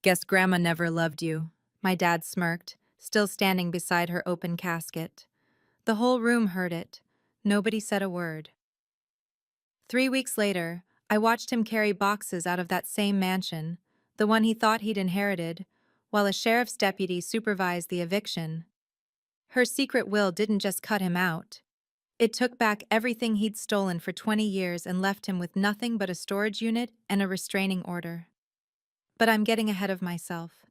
Guess Grandma never loved you, my dad smirked, still standing beside her open casket. The whole room heard it. Nobody said a word. 3 weeks later, I watched him carry boxes out of that same mansion, the one he thought he'd inherited, while a sheriff's deputy supervised the eviction. Her secret will didn't just cut him out. It took back everything he'd stolen for 20 years and left him with nothing but a storage unit and a restraining order. But I'm getting ahead of myself.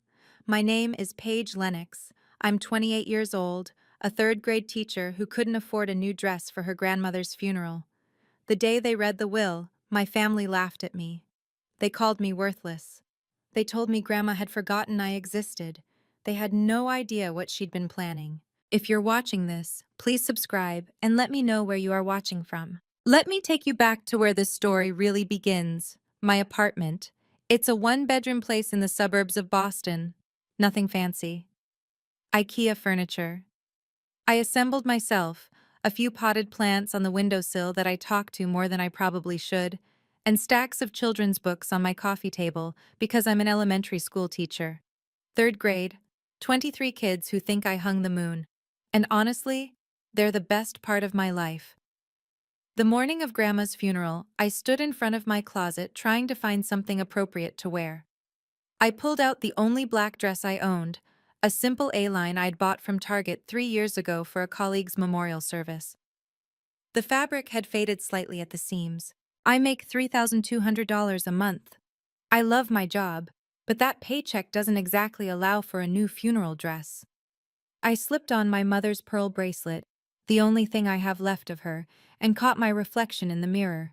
My name is Paige Lennox. I'm 28 years old, a third-grade teacher who couldn't afford a new dress for her grandmother's funeral. The day they read the will, my family laughed at me. They called me worthless. They told me Grandma had forgotten I existed. They had no idea what she'd been planning. If you're watching this, please subscribe and let me know where you are watching from. Let me take you back to where this story really begins. My apartment. It's a one-bedroom place in the suburbs of Boston. Nothing fancy. IKEA furniture. I assembled myself, a few potted plants on the windowsill that I talked to more than I probably should, and stacks of children's books on my coffee table because I'm an elementary school teacher. Third grade, 23 kids who think I hung the moon. And honestly, they're the best part of my life. The morning of Grandma's funeral, I stood in front of my closet trying to find something appropriate to wear. I pulled out the only black dress I owned, a simple A-line I'd bought from Target 3 years ago for a colleague's memorial service. The fabric had faded slightly at the seams. I make $3,200 a month. I love my job, but that paycheck doesn't exactly allow for a new funeral dress. I slipped on my mother's pearl bracelet, the only thing I have left of her, and caught my reflection in the mirror.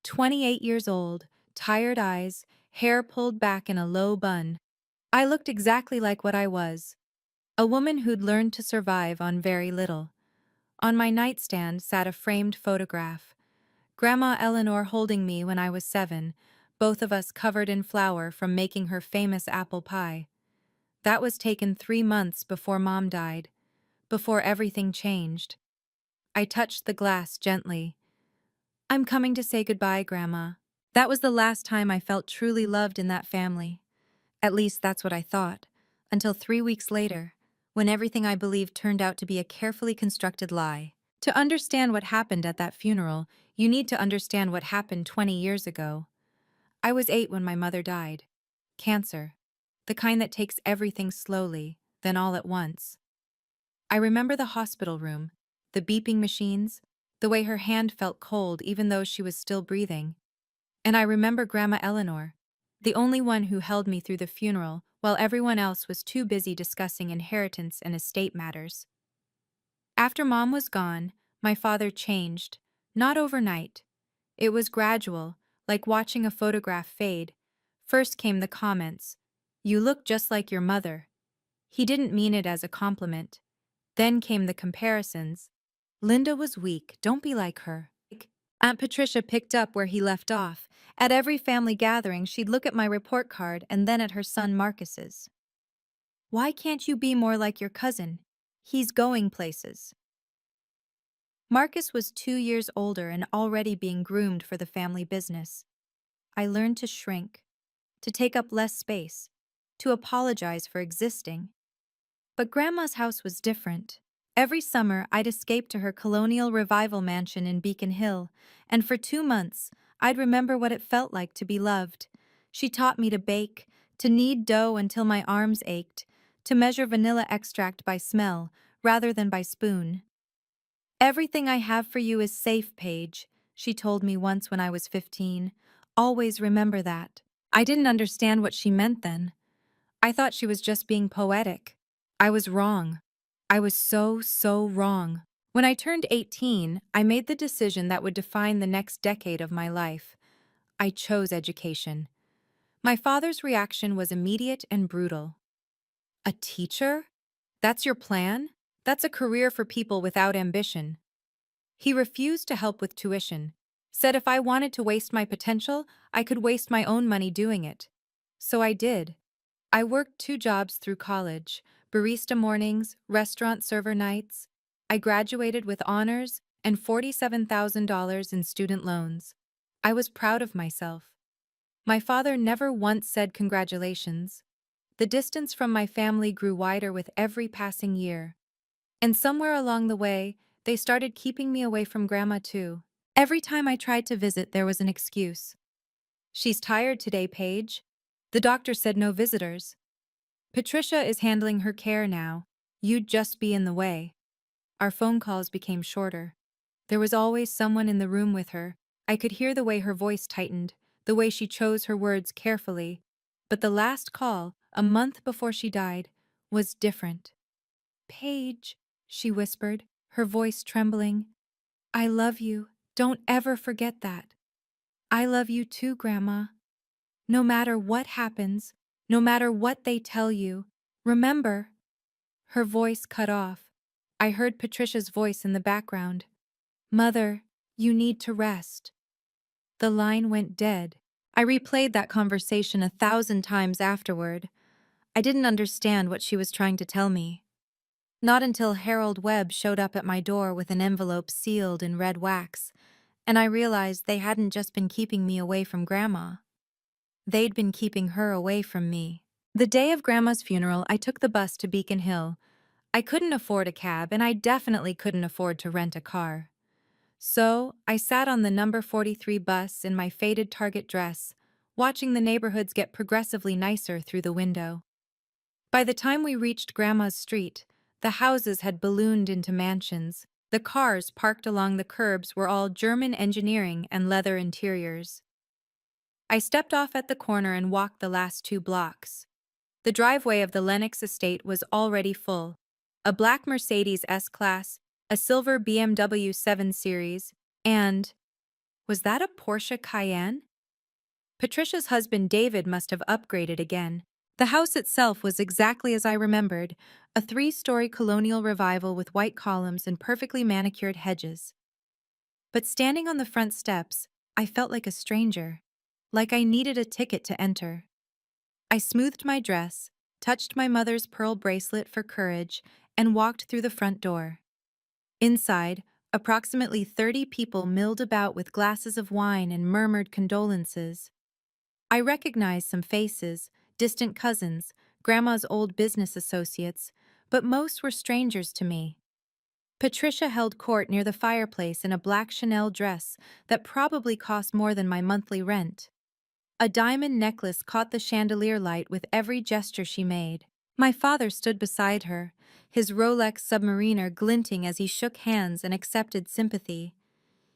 28 years old, tired eyes, hair pulled back in a low bun. I looked exactly like what I was. A woman who'd learned to survive on very little. On my nightstand sat a framed photograph. Grandma Eleanor holding me when I was 7, both of us covered in flour from making her famous apple pie. That was taken 3 months before Mom died, before everything changed. I touched the glass gently. I'm coming to say goodbye, Grandma. That was the last time I felt truly loved in that family. At least that's what I thought, until 3 weeks later, when everything I believed turned out to be a carefully constructed lie. To understand what happened at that funeral, you need to understand what happened 20 years ago. I was 8 when my mother died. Cancer. The kind that takes everything slowly, then all at once. I remember the hospital room, the beeping machines, the way her hand felt cold even though she was still breathing. And I remember Grandma Eleanor, the only one who held me through the funeral while everyone else was too busy discussing inheritance and estate matters. After Mom was gone, my father changed, not overnight. It was gradual, like watching a photograph fade. First came the comments, "You look just like your mother." He didn't mean it as a compliment. Then came the comparisons. "Linda was weak, don't be like her." Aunt Patricia picked up where he left off. At every family gathering, she'd look at my report card and then at her son Marcus's. "Why can't you be more like your cousin? He's going places." Marcus was 2 years older and already being groomed for the family business. I learned to shrink, to take up less space, to apologize for existing. But Grandma's house was different. Every summer, I'd escape to her colonial revival mansion in Beacon Hill, and for 2 months, I'd remember what it felt like to be loved. She taught me to bake, to knead dough until my arms ached, to measure vanilla extract by smell rather than by spoon. "Everything I have for you is safe, Paige," she told me once when I was 15. "Always remember that." I didn't understand what she meant then. I thought she was just being poetic. I was wrong. I was so wrong. When I turned 18, I made the decision that would define the next decade of my life. I chose education. My father's reaction was immediate and brutal. "A teacher? That's your plan? That's a career for people without ambition." He refused to help with tuition, said if I wanted to waste my potential, I could waste my own money doing it. So I did. I worked 2 jobs through college, barista mornings, restaurant server nights. I graduated with honors and $47,000 in student loans. I was proud of myself. My father never once said congratulations. The distance from my family grew wider with every passing year. And somewhere along the way, they started keeping me away from Grandma too. Every time I tried to visit, there was an excuse. "She's tired today, Paige. The doctor said no visitors. Patricia is handling her care now. You'd just be in the way." Our phone calls became shorter. There was always someone in the room with her. I could hear the way her voice tightened, the way she chose her words carefully. But the last call, a month before she died, was different. "Paige," she whispered, her voice trembling. "I love you. Don't ever forget that. I love you too, Grandma. No matter what happens, no matter what they tell you, remember." Her voice cut off. I heard Patricia's voice in the background. "Mother, you need to rest." The line went dead. I replayed that conversation 1,000 times afterward. I didn't understand what she was trying to tell me. Not until Harold Webb showed up at my door with an envelope sealed in red wax, and I realized they hadn't just been keeping me away from Grandma. They'd been keeping her away from me. The day of Grandma's funeral, I took the bus to Beacon Hill. I couldn't afford a cab, and I definitely couldn't afford to rent a car. So, I sat on the number 43 bus in my faded Target dress, watching the neighborhoods get progressively nicer through the window. By the time we reached Grandma's street, the houses had ballooned into mansions. The cars parked along the curbs were all German engineering and leather interiors. I stepped off at the corner and walked the last 2 blocks. The driveway of the Lennox estate was already full. A black Mercedes S-Class, a silver BMW 7 Series, and was that a Porsche Cayenne? Patricia's husband David must have upgraded again. The house itself was exactly as I remembered, a 3-story colonial revival with white columns and perfectly manicured hedges. But standing on the front steps, I felt like a stranger, like I needed a ticket to enter. I smoothed my dress, touched my mother's pearl bracelet for courage, and walked through the front door. Inside, approximately 30 people milled about with glasses of wine and murmured condolences. I recognized some faces, distant cousins, Grandma's old business associates, but most were strangers to me. Patricia held court near the fireplace in a black Chanel dress that probably cost more than my monthly rent. A diamond necklace caught the chandelier light with every gesture she made. My father stood beside her, his Rolex Submariner glinting as he shook hands and accepted sympathy.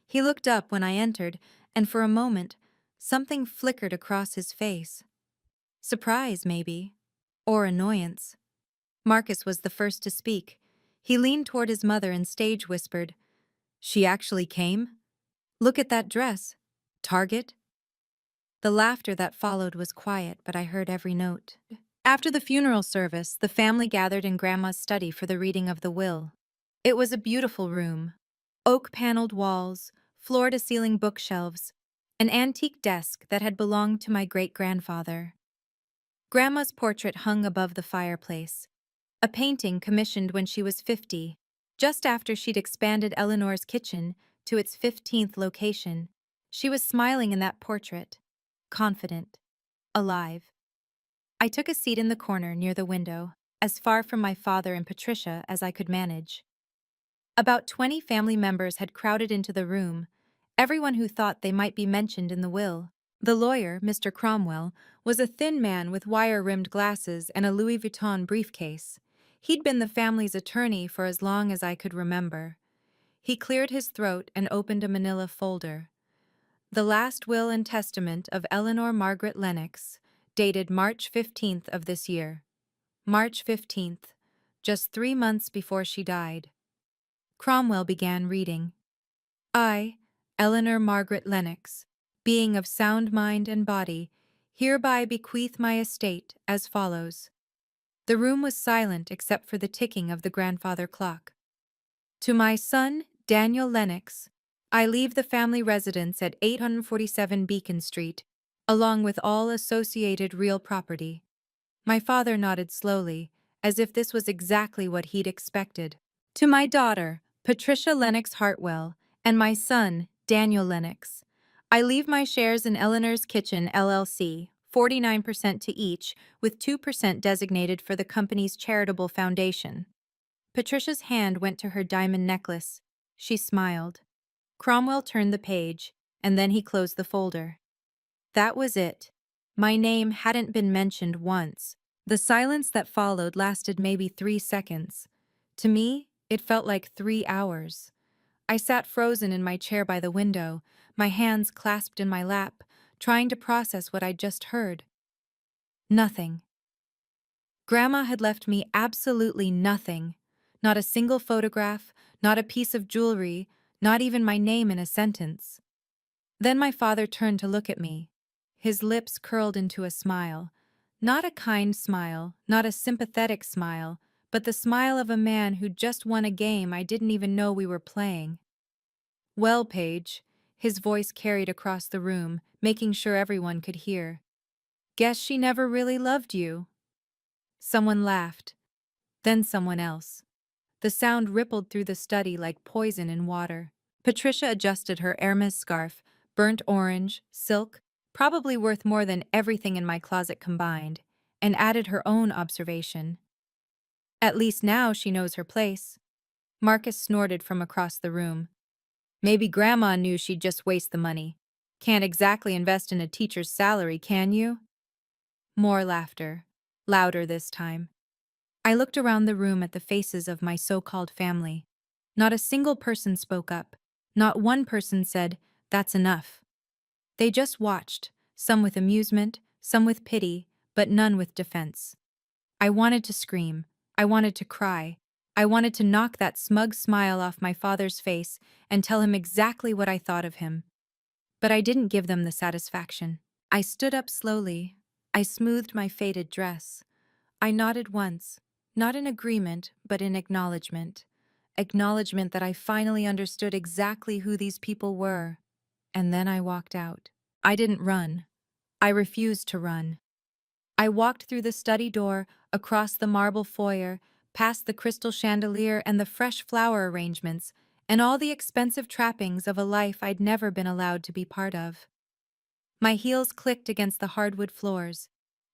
He looked up when I entered, and for a moment, something flickered across his face. Surprise, maybe. Or annoyance. Marcus was the first to speak. He leaned toward his mother and stage whispered, "She actually came? Look at that dress. Target?" The laughter that followed was quiet, but I heard every note. After the funeral service, the family gathered in Grandma's study for the reading of the will. It was a beautiful room. Oak-paneled walls, floor-to-ceiling bookshelves, an antique desk that had belonged to my great-grandfather. Grandma's portrait hung above the fireplace, a painting commissioned when she was 50, just after she'd expanded Eleanor's kitchen to its 15th location. She was smiling in that portrait, confident, alive. I took a seat in the corner near the window, as far from my father and Patricia as I could manage. About 20 family members had crowded into the room, everyone who thought they might be mentioned in the will. The lawyer, Mr. Cromwell, was a thin man with wire-rimmed glasses and a Louis Vuitton briefcase. He'd been the family's attorney for as long as I could remember. He cleared his throat and opened a manila folder. The last will and testament of Eleanor Margaret Lennox, dated March 15th of this year. March 15th, just 3 months before she died. Cromwell began reading. "I, Eleanor Margaret Lennox, being of sound mind and body, hereby bequeath my estate as follows." The room was silent except for the ticking of the grandfather clock. "To my son, Daniel Lennox, I leave the family residence at 847 Beacon Street, along with all associated real property." My father nodded slowly, as if this was exactly what he'd expected. "To my daughter, Patricia Lennox Hartwell, and my son, Daniel Lennox, I leave my shares in Eleanor's Kitchen, LLC, 49% to each, with 2% designated for the company's charitable foundation. Patricia's hand went to her diamond necklace. She smiled. Cromwell turned the page, and then he closed the folder. That was it. My name hadn't been mentioned once. The silence that followed lasted maybe 3 seconds. To me, it felt like 3 hours. I sat frozen in my chair by the window, my hands clasped in my lap, trying to process what I'd just heard. Nothing. Grandma had left me absolutely nothing. Not a single photograph, not a piece of jewelry, not even my name in a sentence. Then my father turned to look at me. His lips curled into a smile. Not a kind smile, not a sympathetic smile, but the smile of a man who just won a game I didn't even know we were playing. Well, Paige, his voice carried across the room, making sure everyone could hear. Guess she never really loved you. Someone laughed. Then someone else. The sound rippled through the study like poison in water. Patricia adjusted her Hermes scarf, burnt orange, silk, probably worth more than everything in my closet combined, and added her own observation. At least now she knows her place. Marcus snorted from across the room. Maybe Grandma knew she'd just waste the money. Can't exactly invest in a teacher's salary, can you? More laughter. Louder this time. I looked around the room at the faces of my so-called family. Not a single person spoke up. Not one person said, "That's enough." They just watched, some with amusement, some with pity, but none with defense. I wanted to scream. I wanted to cry. I wanted to knock that smug smile off my father's face and tell him exactly what I thought of him. But I didn't give them the satisfaction. I stood up slowly. I smoothed my faded dress. I nodded once, not in agreement, but in acknowledgement. Acknowledgement that I finally understood exactly who these people were. And then I walked out. I didn't run. I refused to run. I walked through the study door, across the marble foyer, past the crystal chandelier and the fresh flower arrangements, and all the expensive trappings of a life I'd never been allowed to be part of. My heels clicked against the hardwood floors.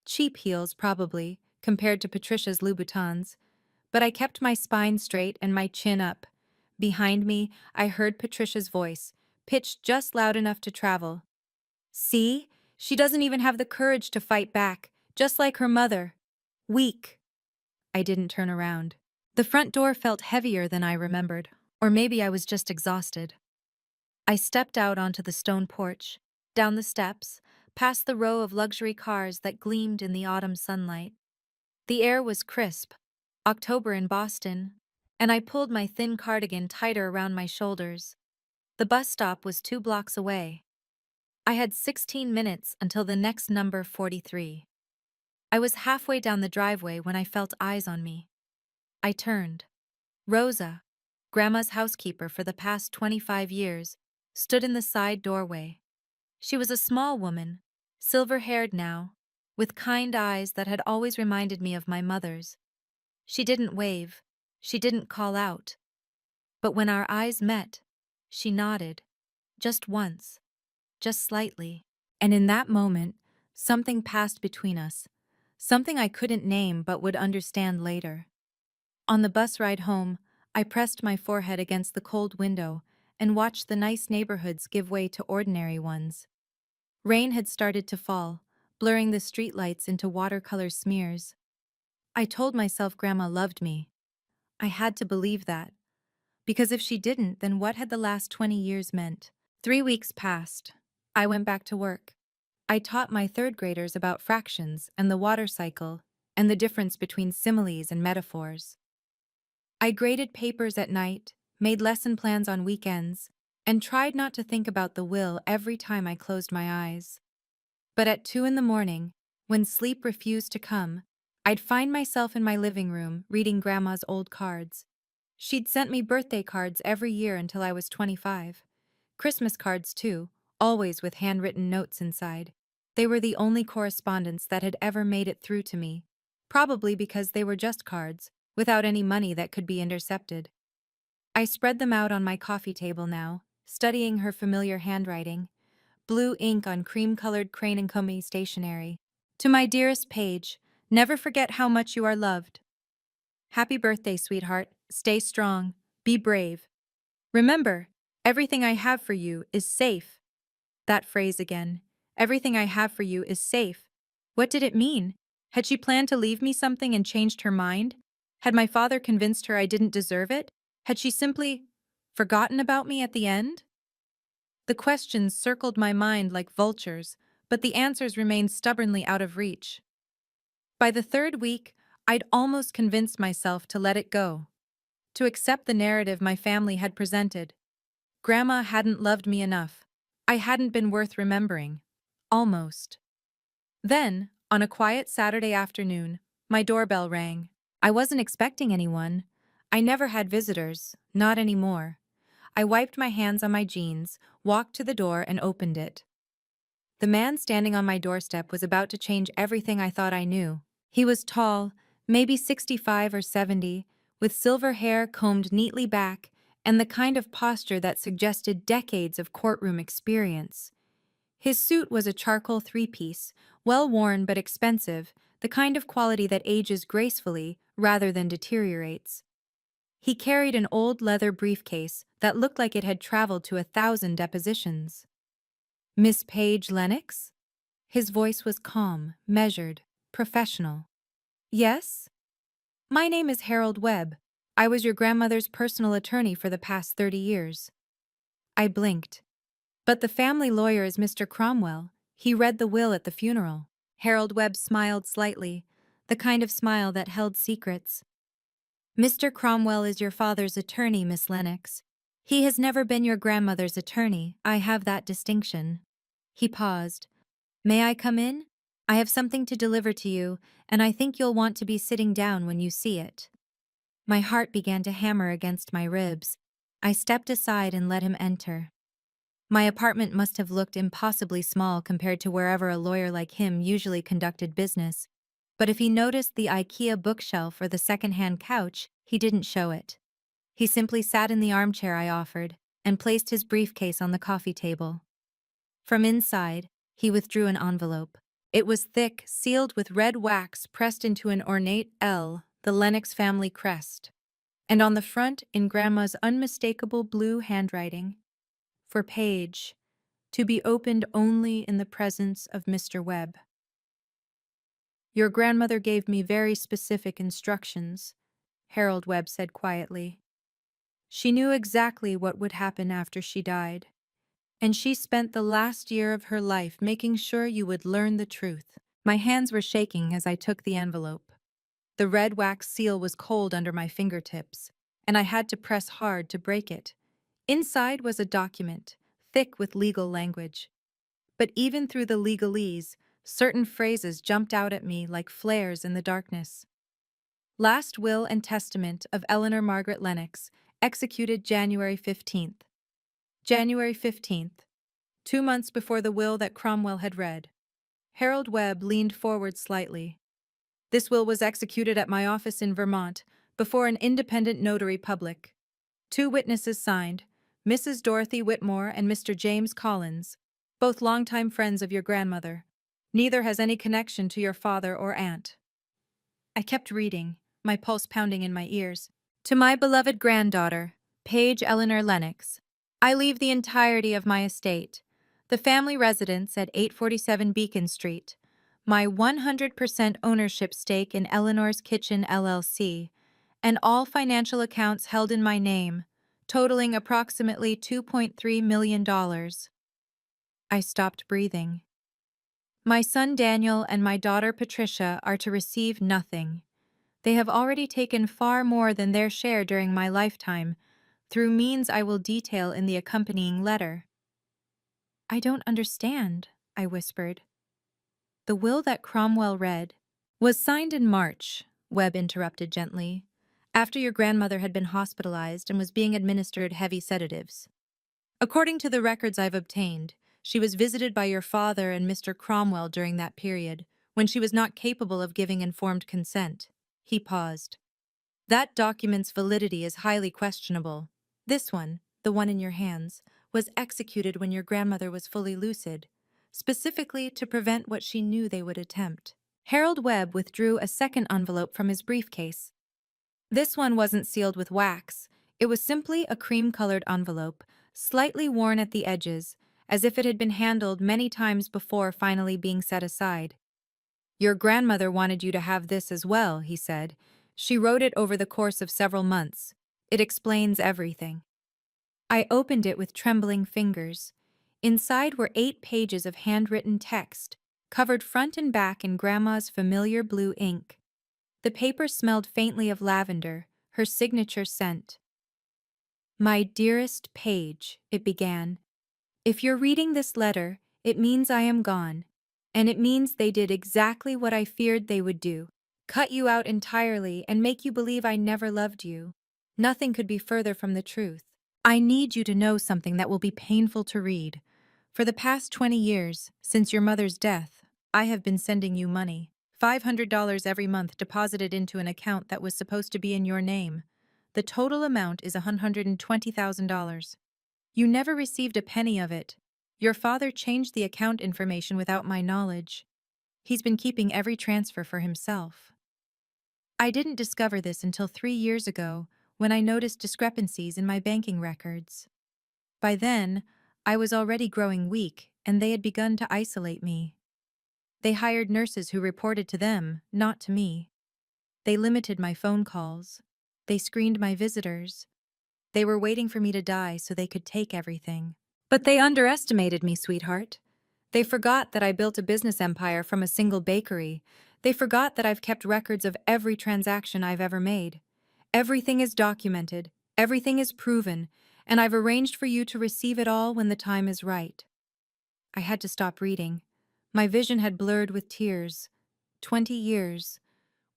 Cheap heels, probably, compared to Patricia's Louboutins, but I kept my spine straight and my chin up. Behind me, I heard Patricia's voice, pitched just loud enough to travel. See? She doesn't even have the courage to fight back, just like her mother. Weak. I didn't turn around. The front door felt heavier than I remembered, or maybe I was just exhausted. I stepped out onto the stone porch, down the steps, past the row of luxury cars that gleamed in the autumn sunlight. The air was crisp, October in Boston, and I pulled my thin cardigan tighter around my shoulders. The bus stop was 2 blocks away. I had 16 minutes until the next number 43. I was halfway down the driveway when I felt eyes on me. I turned. Rosa, Grandma's housekeeper for the past 25 years, stood in the side doorway. She was a small woman, silver-haired now, with kind eyes that had always reminded me of my mother's. She didn't wave. She didn't call out. But when our eyes met, she nodded. Just once. Just slightly. And in that moment, something passed between us. Something I couldn't name but would understand later. On the bus ride home, I pressed my forehead against the cold window and watched the nice neighborhoods give way to ordinary ones. Rain had started to fall, blurring the streetlights into watercolor smears. I told myself Grandma loved me. I had to believe that. Because if she didn't, then what had the last 20 years meant? 3 weeks passed. I went back to work. I taught my third graders about fractions and the water cycle and the difference between similes and metaphors. I graded papers at night, made lesson plans on weekends, and tried not to think about the will every time I closed my eyes. But at 2 in the morning, when sleep refused to come, I'd find myself in my living room reading Grandma's old cards. She'd sent me birthday cards every year until I was 25. Christmas cards, too, always with handwritten notes inside. They were the only correspondence that had ever made it through to me, probably because they were just cards, without any money that could be intercepted. I spread them out on my coffee table now, studying her familiar handwriting, blue ink on cream-colored Crane& Company stationery. To my dearest Paige, never forget how much you are loved. Happy birthday, sweetheart. Stay strong. Be brave. Remember, everything I have for you is safe. That phrase again. Everything I have for you is safe. What did it mean? Had she planned to leave me something and changed her mind? Had my father convinced her I didn't deserve it? Had she simply forgotten about me at the end? The questions circled my mind like vultures, but the answers remained stubbornly out of reach. By the third week, I'd almost convinced myself to let it go, to accept the narrative my family had presented. Grandma hadn't loved me enough. I hadn't been worth remembering. Almost. Then, on a quiet Saturday afternoon, my doorbell rang. I wasn't expecting anyone. I never had visitors, not anymore. I wiped my hands on my jeans, walked to the door, and opened it. The man standing on my doorstep was about to change everything I thought I knew. He was tall, maybe 65 or 70, with silver hair combed neatly back and the kind of posture that suggested decades of courtroom experience. His suit was a charcoal three-piece, well-worn but expensive, the kind of quality that ages gracefully rather than deteriorates. He carried an old leather briefcase that looked like it had traveled to 1,000 depositions. "Miss Paige Lennox?" His voice was calm, measured, professional. "Yes? My name is Harold Webb. I was your grandmother's personal attorney for the past 30 years. I blinked. "But the family lawyer is Mr. Cromwell. He read the will at the funeral." Harold Webb smiled slightly, the kind of smile that held secrets. "Mr. Cromwell is your father's attorney, Miss Lennox. He has never been your grandmother's attorney. I have that distinction." He paused. "May I come in? I have something to deliver to you, and I think you'll want to be sitting down when you see it." My heart began to hammer against my ribs. I stepped aside and let him enter. My apartment must have looked impossibly small compared to wherever a lawyer like him usually conducted business, but if he noticed the IKEA bookshelf or the second-hand couch, he didn't show it. He simply sat in the armchair I offered and placed his briefcase on the coffee table. From inside, he withdrew an envelope. It was thick, sealed with red wax pressed into an ornate L, the Lennox family crest. And on the front, in Grandma's unmistakable blue handwriting, "For Paige, to be opened only in the presence of Mr. Webb." "Your grandmother gave me very specific instructions," Harold Webb said quietly. "She knew exactly what would happen after she died, and she spent the last year of her life making sure you would learn the truth." My hands were shaking as I took the envelope. The red wax seal was cold under my fingertips, and I had to press hard to break it. Inside was a document, thick with legal language. But even through the legalese, certain phrases jumped out at me like flares in the darkness. "Last will and testament of Eleanor Margaret Lennox, executed January 15th. January 15th, 2 months before the will that Cromwell had read." Harold Webb leaned forward slightly. "This will was executed at my office in Vermont, before an independent notary public. 2 witnesses signed, Mrs. Dorothy Whitmore and Mr. James Collins, both longtime friends of your grandmother. Neither has any connection to your father or aunt." I kept reading, my pulse pounding in my ears. "To my beloved granddaughter, Paige Eleanor Lennox, I leave the entirety of my estate, the family residence at 847 Beacon Street, my 100% ownership stake in Eleanor's Kitchen LLC, and all financial accounts held in my name, totaling approximately $2.3 million. I stopped breathing. "My son Daniel and my daughter Patricia are to receive nothing. They have already taken far more than their share during my lifetime, through means I will detail in the accompanying letter." "I don't understand," I whispered. "The will that Cromwell read was signed in March," Webb interrupted gently, "after your grandmother had been hospitalized and was being administered heavy sedatives. According to the records I've obtained, she was visited by your father and Mr. Cromwell during that period, when she was not capable of giving informed consent." He paused. "That document's validity is highly questionable. This one, the one in your hands, was executed when your grandmother was fully lucid. specifically to prevent what she knew they would attempt. Harold Webb withdrew a second envelope from his briefcase. This one wasn't sealed with wax. It was simply a cream-colored envelope, slightly worn at the edges, as if it had been handled many times before finally being set aside. "Your grandmother wanted you to have this as well," he said. "She wrote it over the course of several months. It explains everything." I opened it with trembling fingers. Inside were 8 pages of handwritten text, covered front and back in Grandma's familiar blue ink. The paper smelled faintly of lavender, her signature scent. "My dearest Paige," it began. "If you're reading this letter, it means I am gone. And it means they did exactly what I feared they would do. Cut you out entirely and make you believe I never loved you. Nothing could be further from the truth. I need you to know something that will be painful to read. For the past 20 years, since your mother's death, I have been sending you money. $500 every month deposited into an account that was supposed to be in your name. The total amount is $120,000. You never received a penny of it. Your father changed the account information without my knowledge. He's been keeping every transfer for himself. I didn't discover this until 3 years ago, when I noticed discrepancies in my banking records. By then, I was already growing weak, and they had begun to isolate me. They hired nurses who reported to them, not to me. They limited my phone calls. They screened my visitors. They were waiting for me to die so they could take everything. But they underestimated me, sweetheart. They forgot that I built a business empire from a single bakery. They forgot that I've kept records of every transaction I've ever made. Everything is documented, everything is proven, and I've arranged for you to receive it all when the time is right." I had to stop reading. My vision had blurred with tears. 20 years.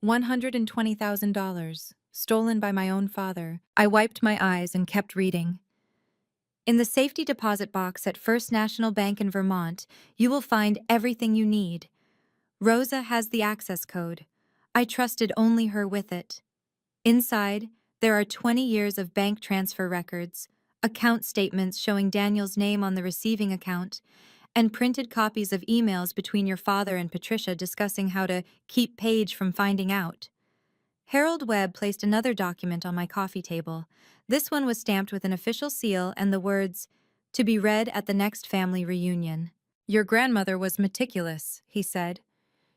$120,000, stolen by my own father. I wiped my eyes and kept reading. "In the safety deposit box at First National Bank in Vermont, you will find everything you need. Rosa has the access code. I trusted only her with it. Inside, there are 20 years of bank transfer records, account statements showing Daniel's name on the receiving account, and printed copies of emails between your father and Patricia discussing how to keep Paige from finding out." Harold Webb placed another document on my coffee table. This one was stamped with an official seal and the words, "To be read at the next family reunion." "Your grandmother was meticulous," he said.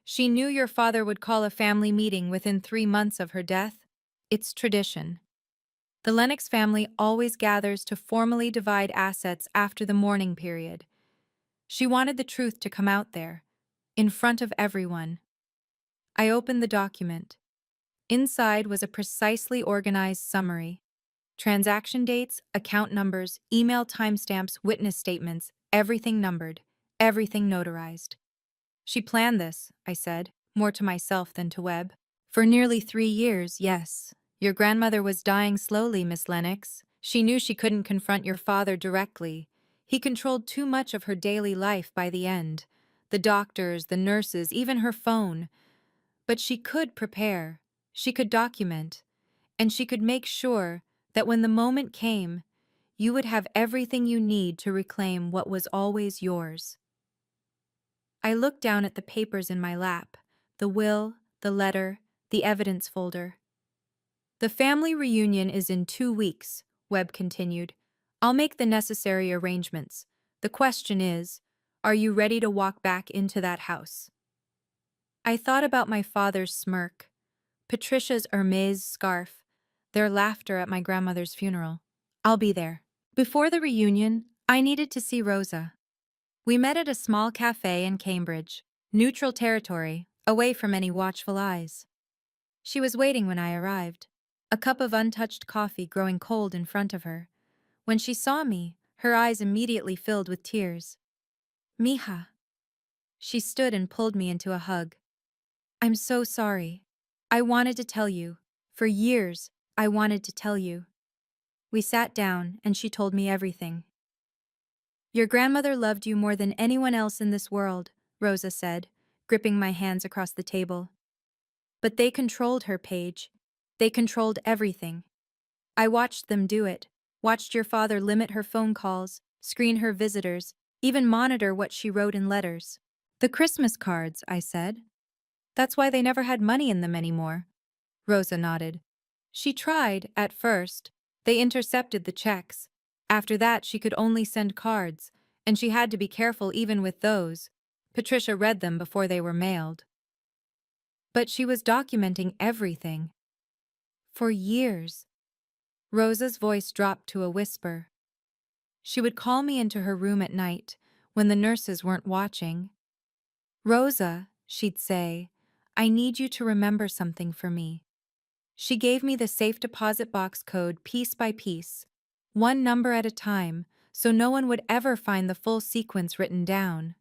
"She knew your father would call a family meeting within 3 months of her death. It's tradition. The Lennox family always gathers to formally divide assets after the mourning period. She wanted the truth to come out there, in front of everyone." I opened the document. Inside was a precisely organized summary. Transaction dates, account numbers, email timestamps, witness statements, everything numbered, everything notarized. "She planned this," I said, more to myself than to Webb. "For nearly 3 years, yes. Your grandmother was dying slowly, Miss Lennox. She knew she couldn't confront your father directly. He controlled too much of her daily life by the end. The doctors, the nurses, even her phone. But she could prepare. She could document. And she could make sure that when the moment came, you would have everything you need to reclaim what was always yours." I looked down at the papers in my lap, the will, the letter, the evidence folder. "The family reunion is in 2 weeks, Webb continued. "I'll make the necessary arrangements. The question is, are you ready to walk back into that house?" I thought about my father's smirk, Patricia's Hermes scarf, their laughter at my grandmother's funeral. "I'll be there." Before the reunion, I needed to see Rosa. We met at a small cafe in Cambridge, neutral territory, away from any watchful eyes. She was waiting when I arrived, a cup of untouched coffee growing cold in front of her. When she saw me, her eyes immediately filled with tears. "Mija." She stood and pulled me into a hug. "I'm so sorry. I wanted to tell you. For years, I wanted to tell you." We sat down, and she told me everything. "Your grandmother loved you more than anyone else in this world," Rosa said, gripping my hands across the table. "But they controlled her, Paige. They controlled everything. I watched them do it, watched your father limit her phone calls, screen her visitors, even monitor what she wrote in letters. The Christmas cards, I said. That's why they never had money in them anymore. Rosa nodded. She tried, at first. They intercepted the checks. After that, she could only send cards, and she had to be careful even with those. Patricia read them before they were mailed. But she was documenting everything. For years. Rosa's voice dropped to a whisper. She would call me into her room at night, when the nurses weren't watching. Rosa, she'd say, I need you to remember something for me. She gave me the safe deposit box code piece by piece, one number at a time, so no one would ever find the full sequence written down.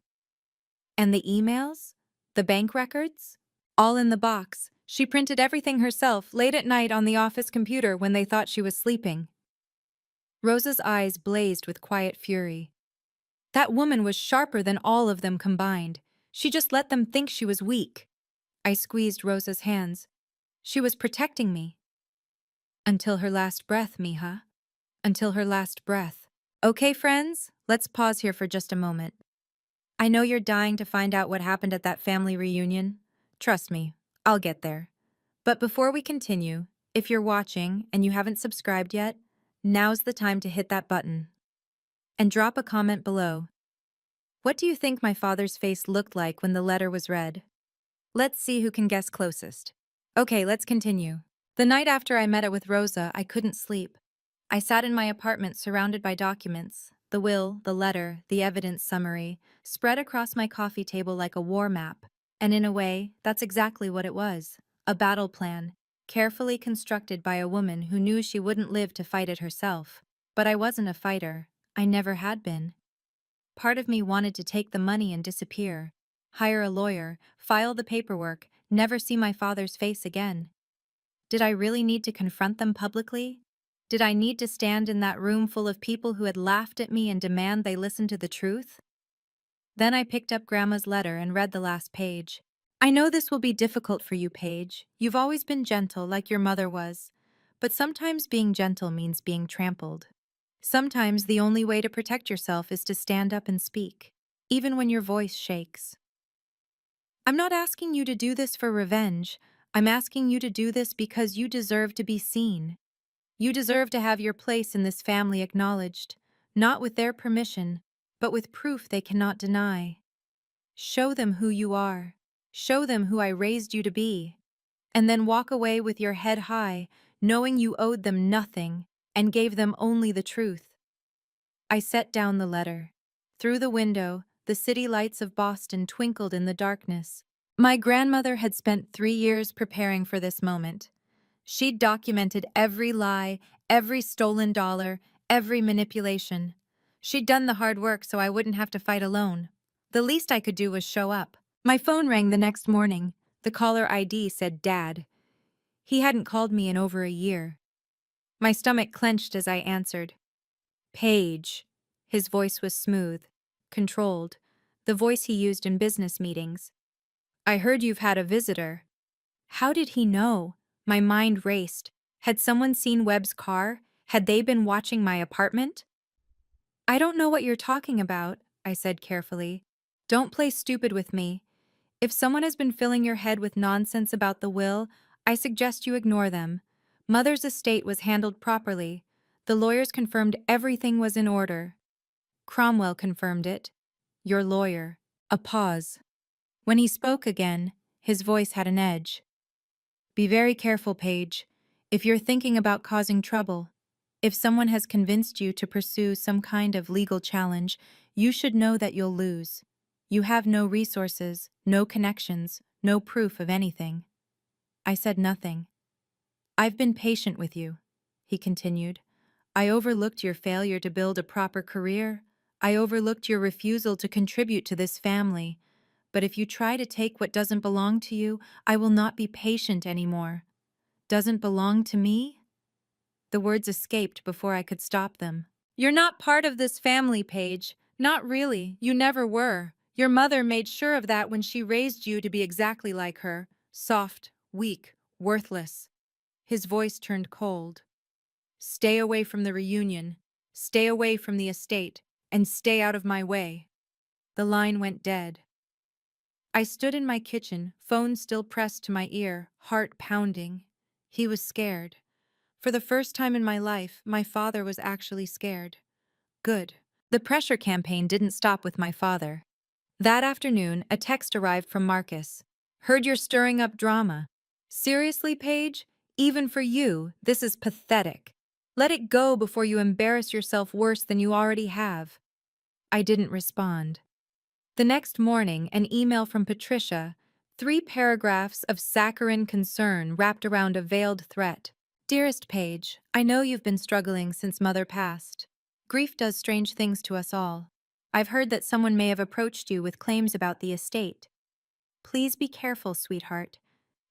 And the emails? The bank records? All in the box. She printed everything herself late at night on the office computer when they thought she was sleeping. Rosa's eyes blazed with quiet fury. That woman was sharper than all of them combined. She just let them think she was weak. I squeezed Rosa's hands. She was protecting me. Until her last breath, Mija. Until her last breath. Okay, friends, let's pause here for just a moment. I know you're dying to find out what happened at that family reunion. Trust me, I'll get there. But before we continue, if you're watching and you haven't subscribed yet, now's the time to hit that button. And drop a comment below. What do you think my father's face looked like when the letter was read? Let's see who can guess closest. Okay, let's continue. The night after I met it with Rosa, I couldn't sleep. I sat in my apartment surrounded by documents, the will, the letter, the evidence summary, spread across my coffee table like a war map. And in a way, that's exactly what it was. A battle plan, carefully constructed by a woman who knew she wouldn't live to fight it herself. But I wasn't a fighter. I never had been. Part of me wanted to take the money and disappear, hire a lawyer, file the paperwork, never see my father's face again. Did I really need to confront them publicly? Did I need to stand in that room full of people who had laughed at me and demand they listen to the truth? Then I picked up Grandma's letter and read the last page. I know this will be difficult for you, Paige. You've always been gentle like your mother was. But sometimes being gentle means being trampled. Sometimes the only way to protect yourself is to stand up and speak, even when your voice shakes. I'm not asking you to do this for revenge. I'm asking you to do this because you deserve to be seen. You deserve to have your place in this family acknowledged, not with their permission, but with proof they cannot deny. Show them who you are. Show them who I raised you to be. And then walk away with your head high, knowing you owed them nothing and gave them only the truth. I set down the letter. Through the window, the city lights of Boston twinkled in the darkness. My grandmother had spent 3 years preparing for this moment. She'd documented every lie, every stolen dollar, every manipulation. She'd done the hard work so I wouldn't have to fight alone. The least I could do was show up. My phone rang the next morning. The caller ID said Dad. He hadn't called me in over a year. My stomach clenched as I answered. Paige. His voice was smooth, controlled, the voice he used in business meetings. I heard you've had a visitor. How did he know? My mind raced. Had someone seen Webb's car? Had they been watching my apartment? I don't know what you're talking about, I said carefully. Don't play stupid with me. If someone has been filling your head with nonsense about the will, I suggest you ignore them. Mother's estate was handled properly. The lawyers confirmed everything was in order. Cromwell confirmed it. Your lawyer. A pause. When he spoke again, his voice had an edge. Be very careful, Paige. If you're thinking about causing trouble, if someone has convinced you to pursue some kind of legal challenge, you should know that you'll lose. You have no resources, no connections, no proof of anything. I said nothing. I've been patient with you, he continued. I overlooked your failure to build a proper career. I overlooked your refusal to contribute to this family. But if you try to take what doesn't belong to you, I will not be patient anymore. Doesn't belong to me? The words escaped before I could stop them. You're not part of this family, Paige. Not really. You never were. Your mother made sure of that when she raised you to be exactly like her. Soft, weak, worthless. His voice turned cold. Stay away from the reunion. Stay away from the estate. And stay out of my way. The line went dead. I stood in my kitchen, phone still pressed to my ear, heart pounding. He was scared. For the first time in my life, my father was actually scared. Good. The pressure campaign didn't stop with my father. That afternoon, a text arrived from Marcus. Heard you're stirring up drama. Seriously, Paige? Even for you, this is pathetic. Let it go before you embarrass yourself worse than you already have. I didn't respond. The next morning, an email from Patricia, 3 paragraphs of saccharine concern wrapped around a veiled threat. Dearest Paige, I know you've been struggling since Mother passed. Grief does strange things to us all. I've heard that someone may have approached you with claims about the estate. Please be careful, sweetheart.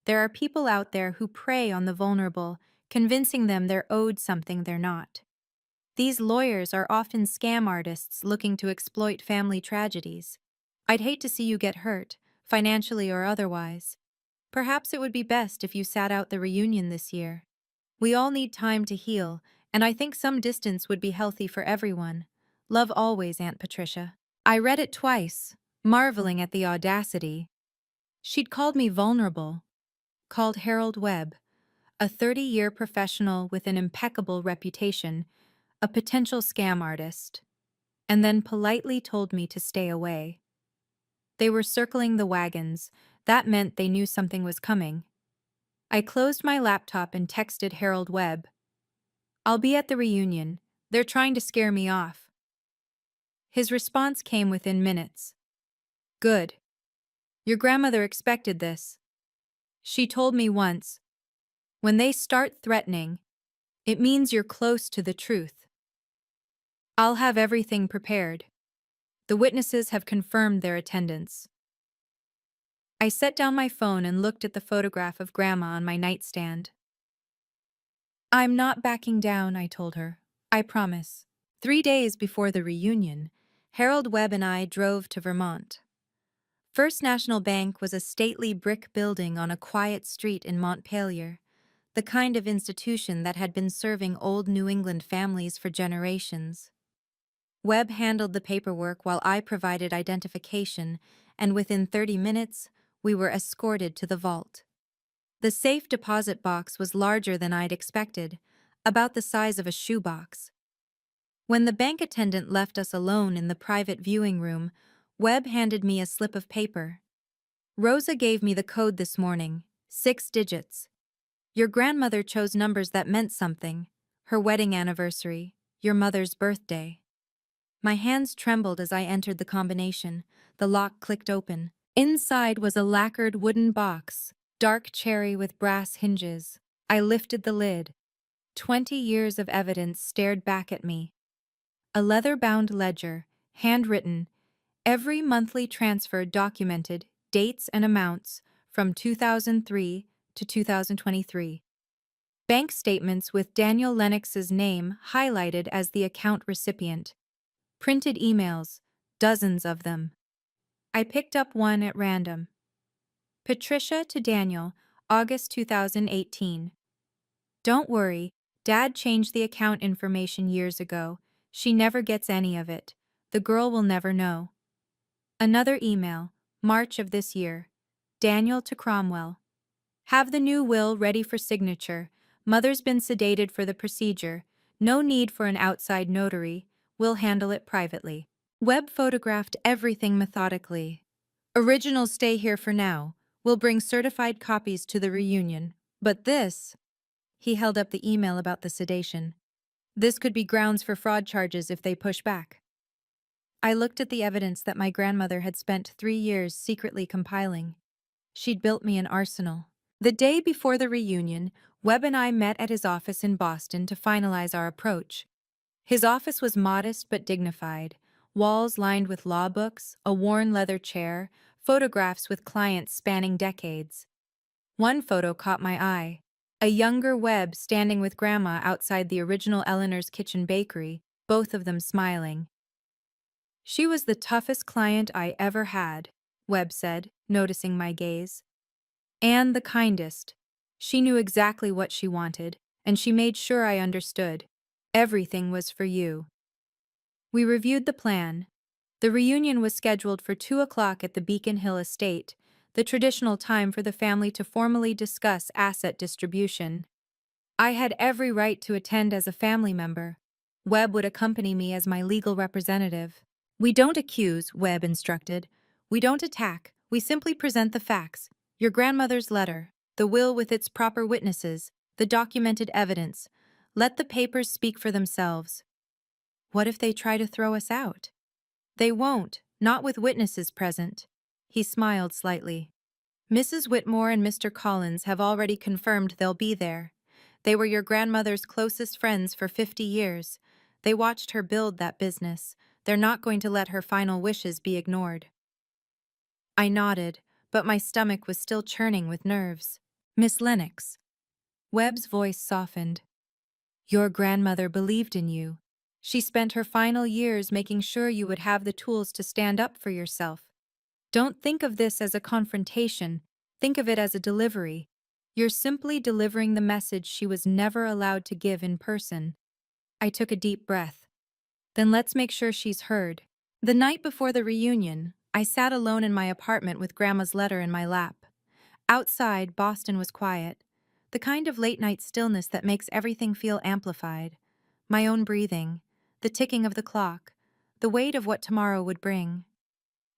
There are people out there who prey on the vulnerable, convincing them they're owed something they're not. These lawyers are often scam artists looking to exploit family tragedies. I'd hate to see you get hurt, financially or otherwise. Perhaps it would be best if you sat out the reunion this year. We all need time to heal, and I think some distance would be healthy for everyone. Love always, Aunt Patricia. I read it twice, marveling at the audacity. She'd called me vulnerable, called Harold Webb, a 30-year professional with an impeccable reputation, a potential scam artist, and then politely told me to stay away. They were circling the wagons. That meant they knew something was coming. I closed my laptop and texted Harold Webb. I'll be at the reunion. They're trying to scare me off. His response came within minutes. Good. Your grandmother expected this. She told me once, when they start threatening, it means you're close to the truth. I'll have everything prepared. The witnesses have confirmed their attendance. I set down my phone and looked at the photograph of Grandma on my nightstand. I'm not backing down, I told her. I promise. 3 days before the reunion, Harold Webb and I drove to Vermont. First National Bank was a stately brick building on a quiet street in Montpelier, the kind of institution that had been serving old New England families for generations. Webb handled the paperwork while I provided identification, and within 30 minutes, we were escorted to the vault. The safe deposit box was larger than I'd expected, about the size of a shoebox. When the bank attendant left us alone in the private viewing room, Webb handed me a slip of paper. Rosa gave me the code this morning, 6 digits. Your grandmother chose numbers that meant something. Her wedding anniversary, your mother's birthday. My hands trembled as I entered the combination. The lock clicked open. Inside was a lacquered wooden box, dark cherry with brass hinges. I lifted the lid. 20 years of evidence stared back at me. A leather-bound ledger, handwritten, every monthly transfer documented, dates and amounts, from 2003 to 2023. Bank statements with Daniel Lennox's name highlighted as the account recipient. Printed emails, dozens of them. I picked up one at random. Patricia to Daniel, August 2018. Don't worry, Dad changed the account information years ago. She never gets any of it. The girl will never know. Another email, March of this year. Daniel to Cromwell. Have the new will ready for signature. Mother's been sedated for the procedure. No need for an outside notary. We'll handle it privately. Webb photographed everything methodically. Originals stay here for now. We'll bring certified copies to the reunion. But this... He held up the email about the sedation. This could be grounds for fraud charges if they push back. I looked at the evidence that my grandmother had spent 3 years secretly compiling. She'd built me an arsenal. The day before the reunion, Webb and I met at his office in Boston to finalize our approach. His office was modest but dignified, walls lined with law books, a worn leather chair, photographs with clients spanning decades. One photo caught my eye. A younger Webb standing with Grandma outside the original Eleanor's Kitchen bakery, both of them smiling. She was the toughest client I ever had, Webb said, noticing my gaze. And the kindest. She knew exactly what she wanted, and she made sure I understood. Everything was for you. We reviewed the plan. The reunion was scheduled for 2 o'clock at the Beacon Hill estate, the traditional time for the family to formally discuss asset distribution. I had every right to attend as a family member. Webb would accompany me as my legal representative. "We don't accuse," Webb instructed. "We don't attack. We simply present the facts. Your grandmother's letter, the will with its proper witnesses, the documented evidence. Let the papers speak for themselves." What if they try to throw us out? They won't, not with witnesses present. He smiled slightly. Mrs. Whitmore and Mr. Collins have already confirmed they'll be there. They were your grandmother's closest friends for 50 years. They watched her build that business. They're not going to let her final wishes be ignored. I nodded, but my stomach was still churning with nerves. "Miss Lennox." Webb's voice softened. "Your grandmother believed in you. She spent her final years making sure you would have the tools to stand up for yourself. Don't think of this as a confrontation. Think of it as a delivery. You're simply delivering the message she was never allowed to give in person." I took a deep breath. "Then let's make sure she's heard." The night before the reunion, I sat alone in my apartment with Grandma's letter in my lap. Outside, Boston was quiet, the kind of late-night stillness that makes everything feel amplified. My own breathing, the ticking of the clock, the weight of what tomorrow would bring.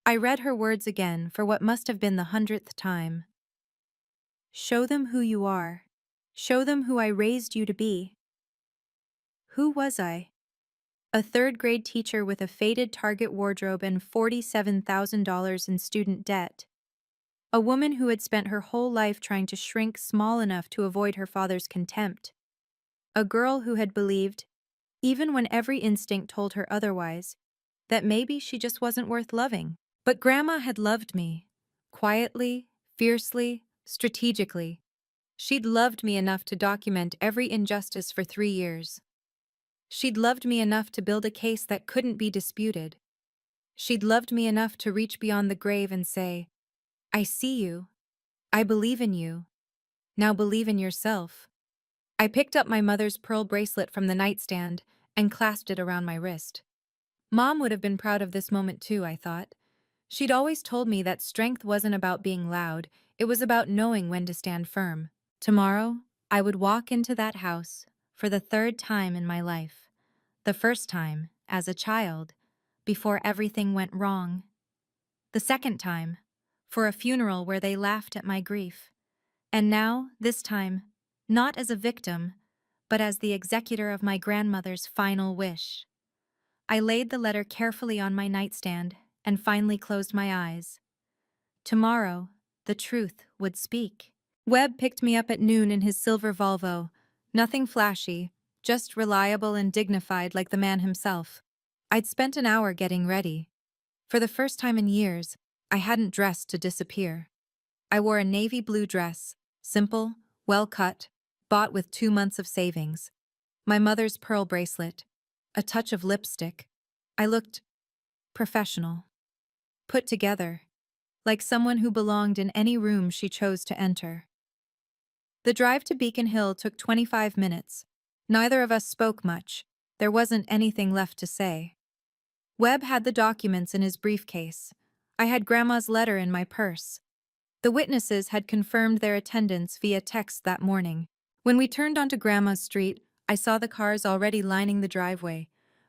I read her words again for what must have been the 100th time. "Show them who you are. Show them who I raised you to be." Who was I? A third-grade teacher with a faded Target wardrobe and $47,000 in student debt. A woman who had spent her whole life trying to shrink small enough to avoid her father's contempt. A girl who had believed, even when every instinct told her otherwise, that maybe she just wasn't worth loving. But Grandma had loved me. Quietly, fiercely, strategically. She'd loved me enough to document every injustice for 3 years. She'd loved me enough to build a case that couldn't be disputed. She'd loved me enough to reach beyond the grave and say, "I see you. I believe in you. Now believe in yourself." I picked up my mother's pearl bracelet from the nightstand and clasped it around my wrist. Mom would have been proud of this moment too, I thought. She'd always told me that strength wasn't about being loud, it was about knowing when to stand firm. Tomorrow, I would walk into that house for the 3rd time in my life. The first time, as a child, before everything went wrong. The second time, for a funeral where they laughed at my grief. And now, this time, not as a victim, but as the executor of my grandmother's final wish. I laid the letter carefully on my nightstand and finally closed my eyes. Tomorrow, the truth would speak. Webb picked me up at noon in his silver Volvo. Nothing flashy, just reliable and dignified like the man himself. I'd spent an hour getting ready. For the first time in years, I hadn't dressed to disappear. I wore a navy blue dress, simple, well-cut, bought with 2 months of savings. My mother's pearl bracelet, a touch of lipstick. I looked professional, put together, like someone who belonged in any room she chose to enter. The drive to Beacon Hill took 25 minutes. Neither of us spoke much. There wasn't anything left to say. Webb had the documents in his briefcase. I had Grandma's letter in my purse. The witnesses had confirmed their attendance via text that morning. When we turned onto Grandma's street, I saw the cars already lining the driveway.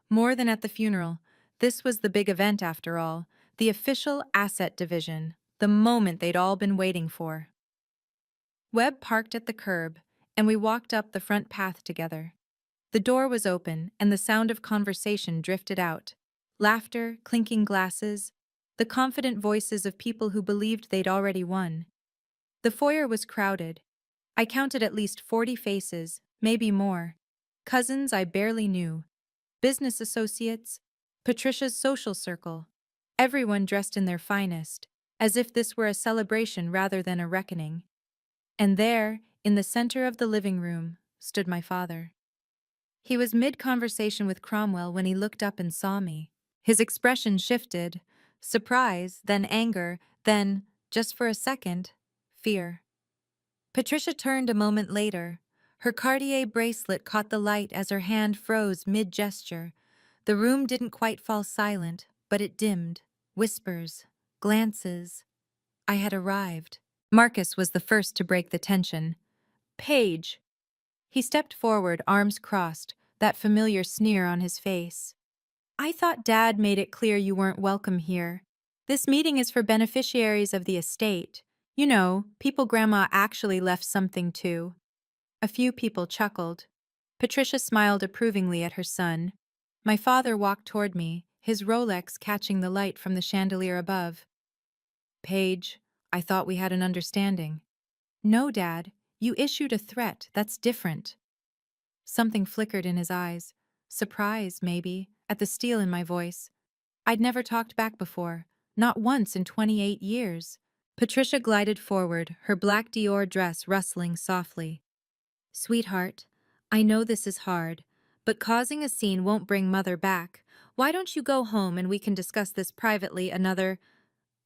More than at the funeral, this was the big event after all, the official asset division, the moment they'd all been waiting for. Webb parked at the curb, and we walked up the front path together. The door was open, and the sound of conversation drifted out. Laughter, clinking glasses, the confident voices of people who believed they'd already won. The foyer was crowded. I counted at least 40 faces, maybe more. Cousins I barely knew. Business associates. Patricia's social circle. Everyone dressed in their finest, as if this were a celebration rather than a reckoning. And there, in the center of the living room, stood my father. He was mid-conversation with Cromwell when he looked up and saw me. His expression shifted. Surprise, then anger, then, just for a second, fear. Patricia turned a moment later. Her Cartier bracelet caught the light as her hand froze mid-gesture. The room didn't quite fall silent, but it dimmed. Whispers, glances. I had arrived. Marcus was the first to break the tension. Paige. He stepped forward, arms crossed, that familiar sneer on his face. I thought Dad made it clear you weren't welcome here. This meeting is for beneficiaries of the estate. You know, people Grandma actually left something to. A few people chuckled. Patricia smiled approvingly at her son. My father walked toward me, his Rolex catching the light from the chandelier above. Paige, I thought we had an understanding. No, Dad, you issued a threat, that's different. Something flickered in his eyes. Surprise, maybe, at the steel in my voice. I'd never talked back before, not once in 28 years. Patricia glided forward, her black Dior dress rustling softly. Sweetheart, I know this is hard, but causing a scene won't bring Mother back. Why don't you go home and we can discuss this privately another—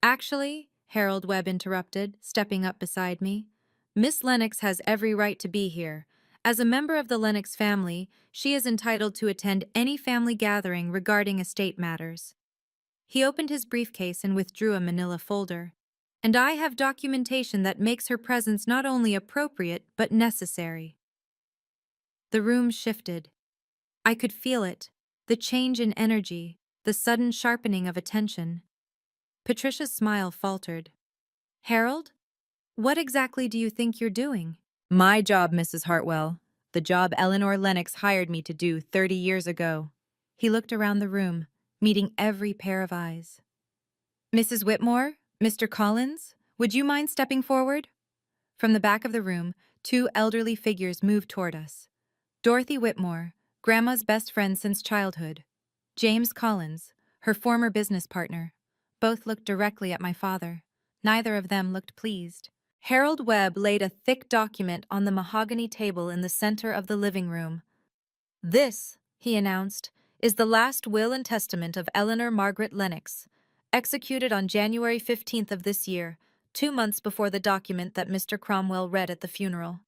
Actually, Harold Webb interrupted, stepping up beside me. Miss Lennox has every right to be here. As a member of the Lennox family, she is entitled to attend any family gathering regarding estate matters. He opened his briefcase and withdrew a manila folder. And I have documentation that makes her presence not only appropriate, but necessary. The room shifted. I could feel it, the change in energy, the sudden sharpening of attention. Patricia's smile faltered. Harold? What exactly do you think you're doing? My job, Mrs. Hartwell. The job Eleanor Lennox hired me to do 30 years ago. He looked around the room, meeting every pair of eyes. Mrs. Whitmore? Mr. Collins? Would you mind stepping forward? From the back of the room, two elderly figures moved toward us. Dorothy Whitmore, Grandma's best friend since childhood. James Collins, her former business partner. Both looked directly at my father. Neither of them looked pleased. Harold Webb laid a thick document on the mahogany table in the center of the living room. This, he announced, is the last will and testament of Eleanor Margaret Lennox, executed on January 15th of this year, 2 months before the document that Mr. Cromwell read at the funeral.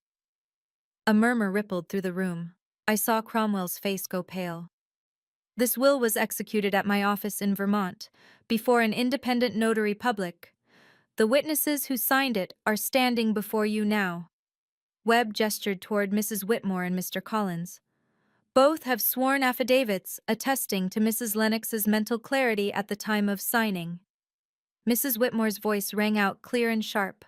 A murmur rippled through the room. I saw Cromwell's face go pale. This will was executed at my office in Vermont, before an independent notary public. The witnesses who signed it are standing before you now. Webb gestured toward Mrs. Whitmore and Mr. Collins. Both have sworn affidavits attesting to Mrs. Lennox's mental clarity at the time of signing. Mrs. Whitmore's voice rang out clear and sharp.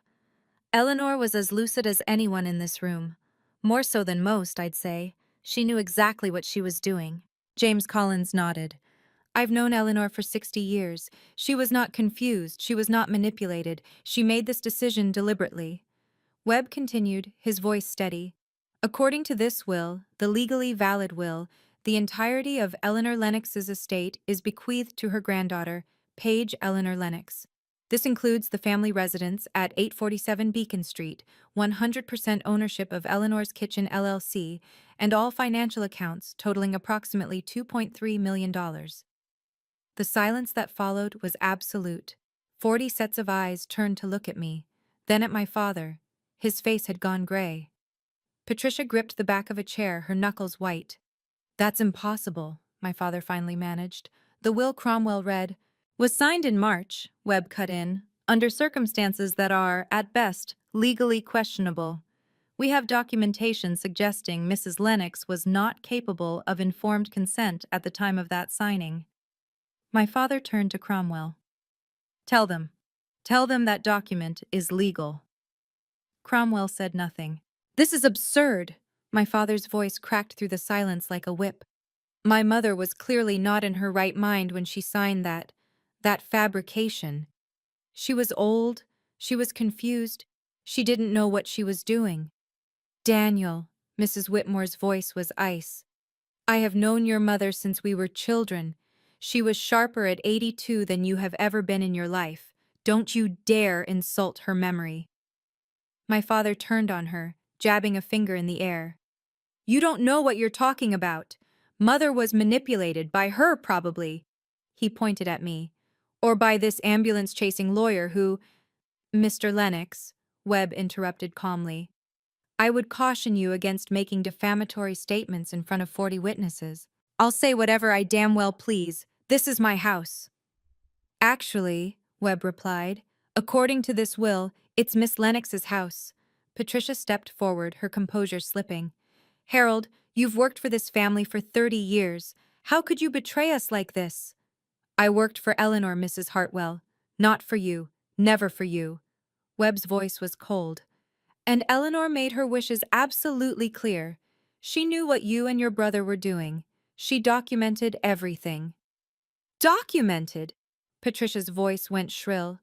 Eleanor was as lucid as anyone in this room. More so than most, I'd say. She knew exactly what she was doing. James Collins nodded. I've known Eleanor for 60 years. She was not confused. She was not manipulated. She made this decision deliberately. Webb continued, his voice steady. According to this will, the legally valid will, the entirety of Eleanor Lennox's estate is bequeathed to her granddaughter, Paige Eleanor Lennox. This includes the family residence at 847 Beacon Street, 100% ownership of Eleanor's Kitchen LLC, and all financial accounts totaling approximately $2.3 million. The silence that followed was absolute. 40 sets of eyes turned to look at me, then at my father. His face had gone gray. Patricia gripped the back of a chair, her knuckles white. That's impossible, my father finally managed. The will Cromwell read was signed in March, Webb cut in, under circumstances that are, at best, legally questionable. We have documentation suggesting Mrs. Lennox was not capable of informed consent at the time of that signing. My father turned to Cromwell. Tell them that document is legal. Cromwell said nothing. This is absurd. My father's voice cracked through the silence like a whip. My mother was clearly not in her right mind when she signed that fabrication. She was old, she was confused, she didn't know what she was doing. Daniel, Mrs. Whitmore's voice was ice. I have known your mother since we were children. She was sharper at 82 than you have ever been in your life. Don't you dare insult her memory. My father turned on her, jabbing a finger in the air. You don't know what you're talking about. Mother was manipulated by her, probably. He pointed at me. Or by this ambulance-chasing lawyer who— Mr. Lennox, Webb interrupted calmly. I would caution you against making defamatory statements in front of 40 witnesses. I'll say whatever I damn well please. This is my house. Actually, Webb replied, according to this will, it's Miss Lennox's house. Patricia stepped forward, her composure slipping. Harold, you've worked for this family for 30 years. How could you betray us like this? I worked for Eleanor, Mrs. Hartwell. Not for you. Never for you. Webb's voice was cold. And Eleanor made her wishes absolutely clear. She knew what you and your brother were doing. She documented everything. Documented? Patricia's voice went shrill.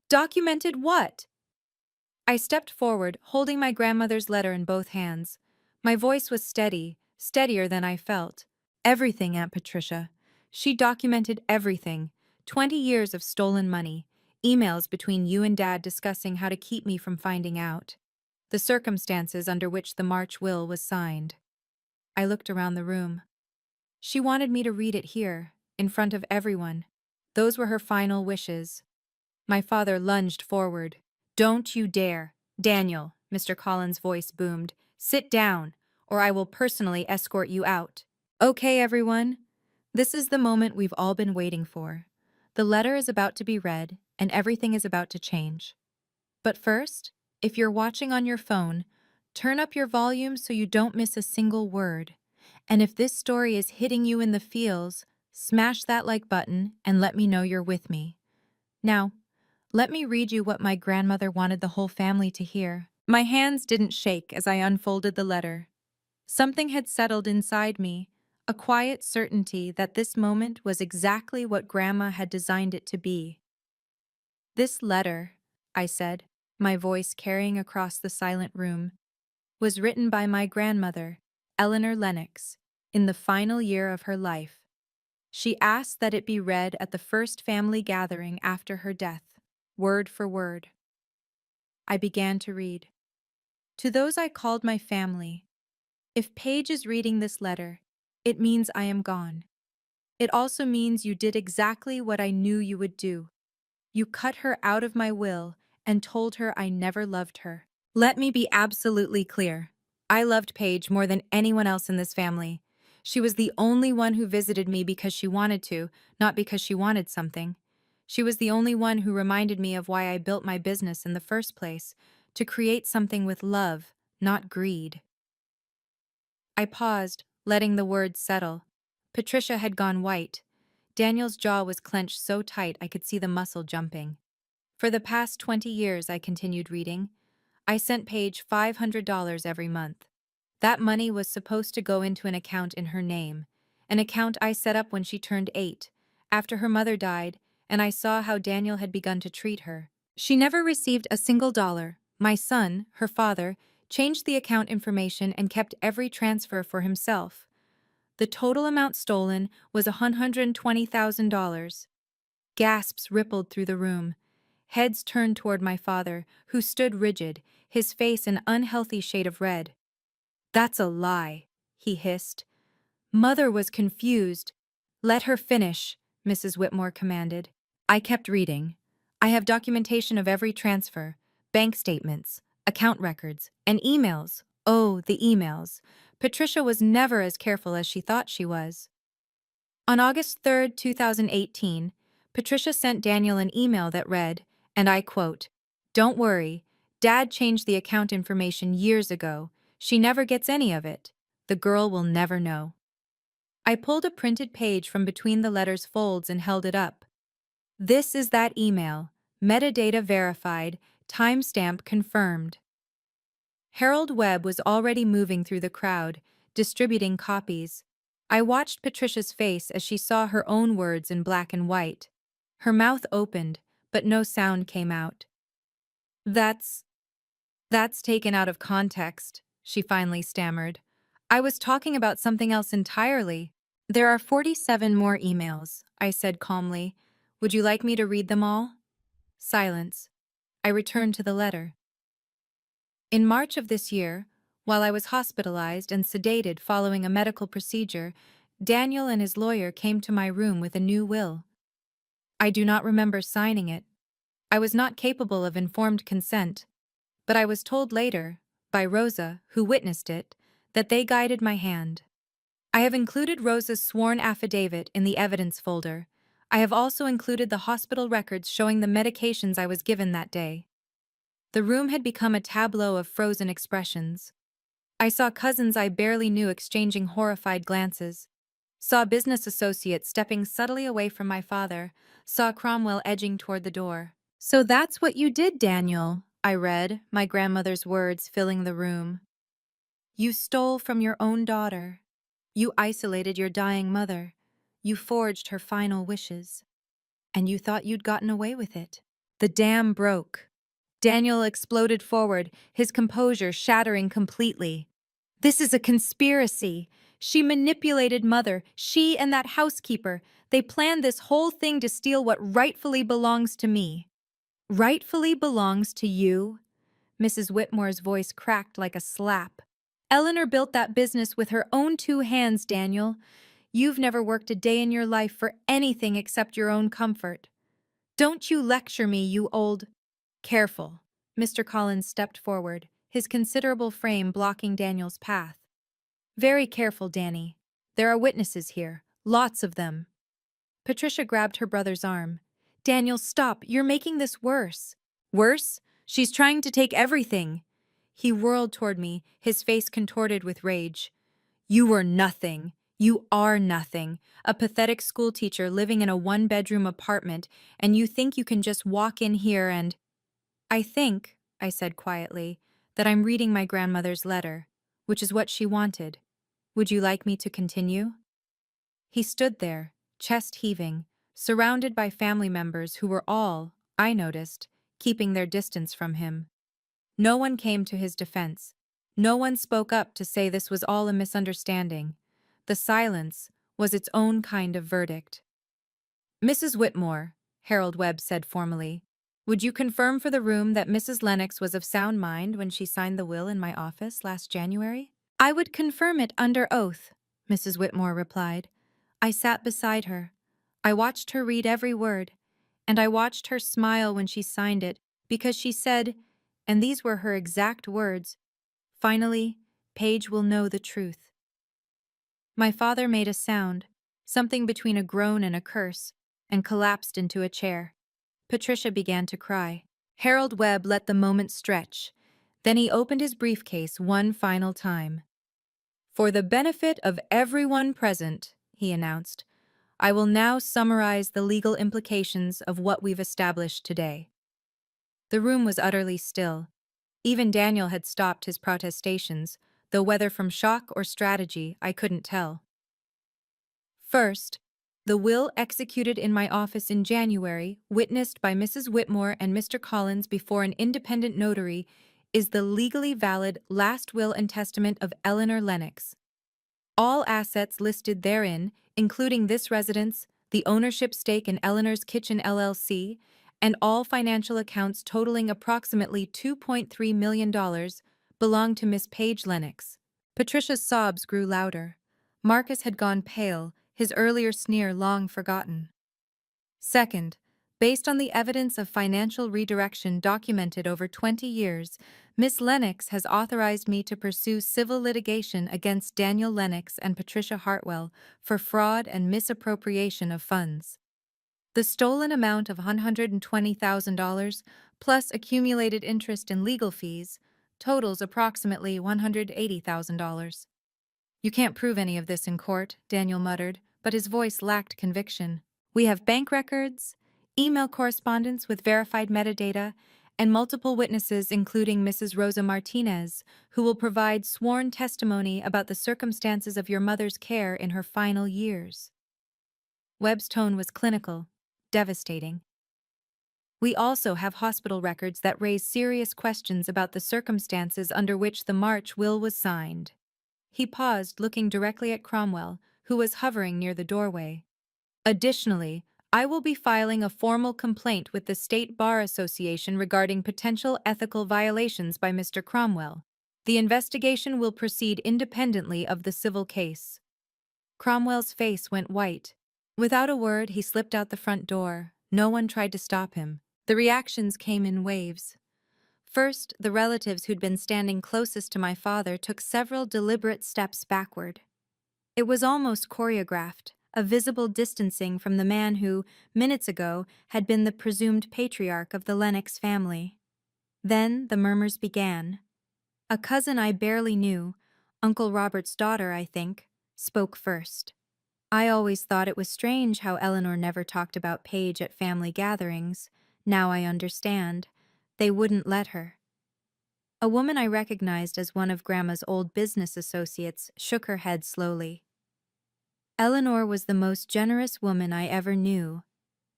Documented what? I stepped forward, holding my grandmother's letter in both hands. My voice was steady, steadier than I felt. Everything, Aunt Patricia. She documented everything. 20 years of stolen money, emails between you and Dad discussing how to keep me from finding out, the circumstances under which the March will was signed. I looked around the room. She wanted me to read it here, in front of everyone. Those were her final wishes. My father lunged forward. Don't you dare. Daniel, Mr. Collins' voice boomed. Sit down, or I will personally escort you out. Okay, everyone. This is the moment we've all been waiting for. The letter is about to be read, and everything is about to change. But first, if you're watching on your phone, turn up your volume so you don't miss a single word. And if this story is hitting you in the feels, smash that like button and let me know you're with me. Now, let me read you what my grandmother wanted the whole family to hear. My hands didn't shake as I unfolded the letter. Something had settled inside me, a quiet certainty that this moment was exactly what Grandma had designed it to be. This letter, I said, my voice carrying across the silent room, was written by my grandmother, Eleanor Lennox, in the final year of her life. She asked that it be read at the first family gathering after her death, word for word. I began to read. To those I called my family, if Paige is reading this letter, it means I am gone. It also means you did exactly what I knew you would do. You cut her out of my will and told her I never loved her. Let me be absolutely clear. I loved Paige more than anyone else in this family. She was the only one who visited me because she wanted to, not because she wanted something. She was the only one who reminded me of why I built my business in the first place, to create something with love, not greed. I paused, letting the words settle. Patricia had gone white. Daniel's jaw was clenched so tight I could see the muscle jumping. For the past 20 years, I continued reading, I sent Paige $500 every month. That money was supposed to go into an account in her name, an account I set up when she turned 8, after her mother died, and I saw how Daniel had begun to treat her. She never received a single dollar. My son, her father, changed the account information and kept every transfer for himself. The total amount stolen was $120,000. Gasps rippled through the room. Heads turned toward my father, who stood rigid, his face an unhealthy shade of red. That's a lie, he hissed. Mother was confused. Let her finish, Mrs. Whitmore commanded. I kept reading. I have documentation of every transfer, bank statements, account records, and emails. Oh, the emails. Patricia was never as careful as she thought she was. On August 3, 2018, Patricia sent Daniel an email that read, and I quote, "Don't worry, Dad changed the account information years ago. She never gets any of it. The girl will never know." I pulled a printed page from between the letter's folds and held it up. This is that email, metadata verified, timestamp confirmed. Harold Webb was already moving through the crowd, distributing copies. I watched Patricia's face as she saw her own words in black and white. Her mouth opened, but no sound came out. That's taken out of context," she finally stammered. "I was talking about something else entirely." "There are 47 more emails," I said calmly. "Would you like me to read them all?" Silence. I returned to the letter. In March of this year, while I was hospitalized and sedated following a medical procedure, Daniel and his lawyer came to my room with a new will. I do not remember signing it. I was not capable of informed consent, but I was told later, by Rosa, who witnessed it, that they guided my hand. I have included Rosa's sworn affidavit in the evidence folder. I have also included the hospital records showing the medications I was given that day. The room had become a tableau of frozen expressions. I saw cousins I barely knew exchanging horrified glances, saw business associates stepping subtly away from my father, saw Cromwell edging toward the door. "So that's what you did, Daniel," I read, my grandmother's words filling the room. "You stole from your own daughter. You isolated your dying mother. You forged her final wishes. And you thought you'd gotten away with it. The dam broke." Daniel exploded forward, his composure shattering completely. "This is a conspiracy. She manipulated Mother, she and that housekeeper. They planned this whole thing to steal what rightfully belongs to me." "Rightfully belongs to you?" Mrs. Whitmore's voice cracked like a slap. "Eleanor built that business with her own 2 hands, Daniel. You've never worked a day in your life for anything except your own comfort. Don't you lecture me, you old—" "Careful." Mr. Collins stepped forward, his considerable frame blocking Daniel's path. "Very careful, Danny. There are witnesses here. Lots of them." Patricia grabbed her brother's arm. "Daniel, stop. You're making this worse." "Worse? She's trying to take everything." He whirled toward me, his face contorted with rage. "You were nothing. You are nothing. A pathetic schoolteacher living in a 1-bedroom apartment, and you think you can just walk in here and—" "I think," I said quietly, "that I'm reading my grandmother's letter, which is what she wanted. Would you like me to continue?" He stood there, chest heaving, surrounded by family members who were all, I noticed, keeping their distance from him. No one came to his defense. No one spoke up to say this was all a misunderstanding. The silence was its own kind of verdict. "Mrs. Whitmore," Harold Webb said formally, "would you confirm for the room that Mrs. Lennox was of sound mind when she signed the will in my office last January?" "I would confirm it under oath," Mrs. Whitmore replied. "I sat beside her. I watched her read every word, and I watched her smile when she signed it because she said, and these were her exact words, 'Finally, Paige will know the truth.'" My father made a sound, something between a groan and a curse, and collapsed into a chair. Patricia began to cry. Harold Webb let the moment stretch. Then he opened his briefcase one final time. "For the benefit of everyone present," he announced, "I will now summarize the legal implications of what we've established today." The room was utterly still. Even Daniel had stopped his protestations, though whether from shock or strategy, I couldn't tell. First, the will executed in my office in January, witnessed by Mrs. Whitmore and Mr. Collins before an independent notary, is the legally valid last will and testament of Eleanor Lennox. All assets listed therein, including this residence, the ownership stake in Eleanor's Kitchen LLC, and all financial accounts totaling approximately $2.3 million, belong to Miss Paige Lennox. Patricia's sobs grew louder. Marcus had gone pale, his earlier sneer long forgotten. Second, based on the evidence of financial redirection documented over 20 years, Miss Lennox has authorized me to pursue civil litigation against Daniel Lennox and Patricia Hartwell for fraud and misappropriation of funds. The stolen amount of $120,000, plus accumulated interest and legal fees, totals approximately $180,000. "You can't prove any of this in court," Daniel muttered, but his voice lacked conviction. "We have bank records, email correspondence with verified metadata, and multiple witnesses including Mrs. Rosa Martinez, who will provide sworn testimony about the circumstances of your mother's care in her final years." Webb's tone was clinical, devastating. "We also have hospital records that raise serious questions about the circumstances under which the March will was signed." He paused, looking directly at Cromwell, who was hovering near the doorway. "Additionally, I will be filing a formal complaint with the State Bar Association regarding potential ethical violations by Mr. Cromwell. The investigation will proceed independently of the civil case." Cromwell's face went white. Without a word, he slipped out the front door. No one tried to stop him. The reactions came in waves. First, the relatives who'd been standing closest to my father took several deliberate steps backward. It was almost choreographed, a visible distancing from the man who, minutes ago, had been the presumed patriarch of the Lennox family. Then the murmurs began. A cousin I barely knew, Uncle Robert's daughter, I think, spoke first. I always thought it was strange how Eleanor never talked about Paige at family gatherings. Now I understand. They wouldn't let her. A woman I recognized as one of Grandma's old business associates shook her head slowly. Eleanor was the most generous woman I ever knew.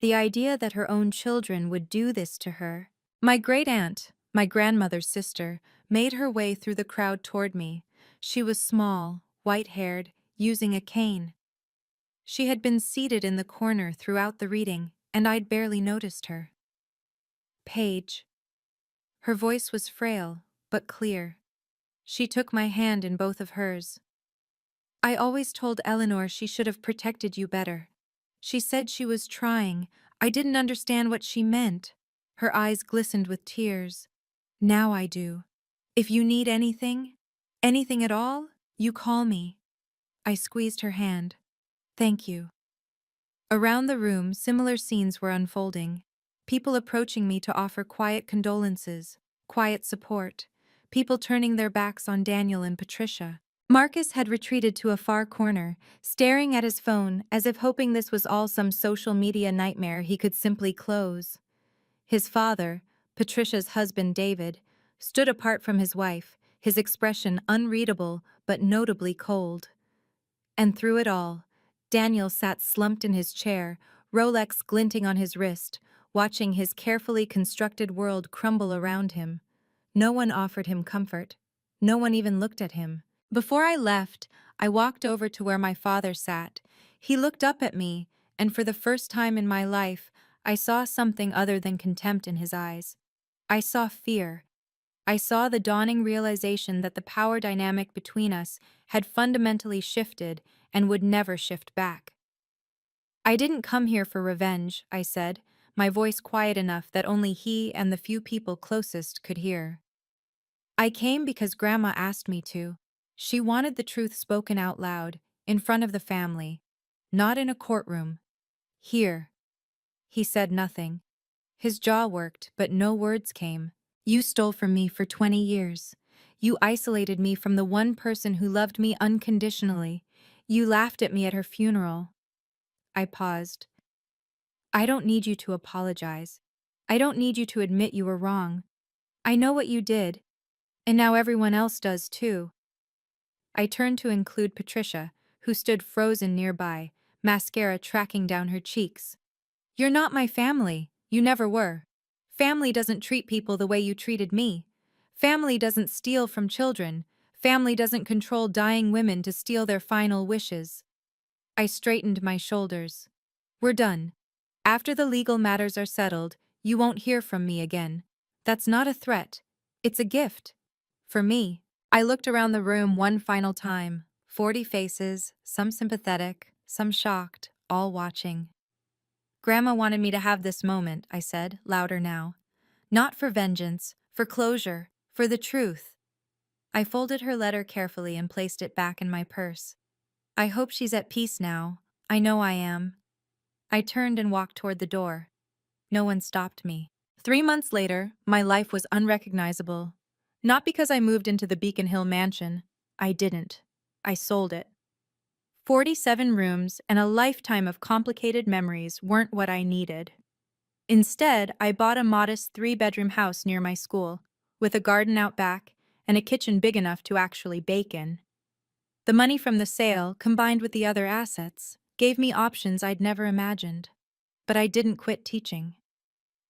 The idea that her own children would do this to her. My great-aunt, my grandmother's sister, made her way through the crowd toward me. She was small, white-haired, using a cane. She had been seated in the corner throughout the reading, and I'd barely noticed her. Paige. Her voice was frail, but clear. She took my hand in both of hers. I always told Eleanor she should have protected you better. She said she was trying. I didn't understand what she meant. Her eyes glistened with tears. Now I do. If you need anything at all, you call me. I squeezed her hand. Thank you. Around the room, similar scenes were unfolding. People approaching me to offer quiet condolences, quiet support. People turning their backs on Daniel and Patricia. Marcus had retreated to a far corner, staring at his phone as if hoping this was all some social media nightmare he could simply close. His father, Patricia's husband David, stood apart from his wife, his expression unreadable but notably cold. And through it all, Daniel sat slumped in his chair, Rolex glinting on his wrist, watching his carefully constructed world crumble around him. No one offered him comfort. No one even looked at him. Before I left, I walked over to where my father sat. He looked up at me, and for the first time in my life, I saw something other than contempt in his eyes. I saw fear. I saw the dawning realization that the power dynamic between us had fundamentally shifted and would never shift back. I didn't come here for revenge, I said, my voice quiet enough that only he and the few people closest could hear. I came because Grandma asked me to. She wanted the truth spoken out loud, in front of the family, not in a courtroom. Here. He said nothing. His jaw worked, but no words came. You stole from me for 20 years. You isolated me from the one person who loved me unconditionally. You laughed at me at her funeral. I paused. I don't need you to apologize. I don't need you to admit you were wrong. I know what you did, and now everyone else does too. I turned to include Patricia, who stood frozen nearby, mascara tracking down her cheeks. You're not my family. You never were. Family doesn't treat people the way you treated me. Family doesn't steal from children. Family doesn't control dying women to steal their final wishes. I straightened my shoulders. We're done. After the legal matters are settled, you won't hear from me again. That's not a threat. It's a gift. For me. I looked around the room one final time. 40 faces, some sympathetic, some shocked, all watching. Grandma wanted me to have this moment, I said, louder now. Not for vengeance, for closure, for the truth. I folded her letter carefully and placed it back in my purse. I hope she's at peace now. I know I am. I turned and walked toward the door. No one stopped me. 3 months later, my life was unrecognizable. Not because I moved into the Beacon Hill mansion. I didn't. I sold it. 47 rooms and a lifetime of complicated memories weren't what I needed. Instead, I bought a modest 3-bedroom house near my school, with a garden out back and a kitchen big enough to actually bake in. The money from the sale, combined with the other assets, gave me options I'd never imagined. But I didn't quit teaching.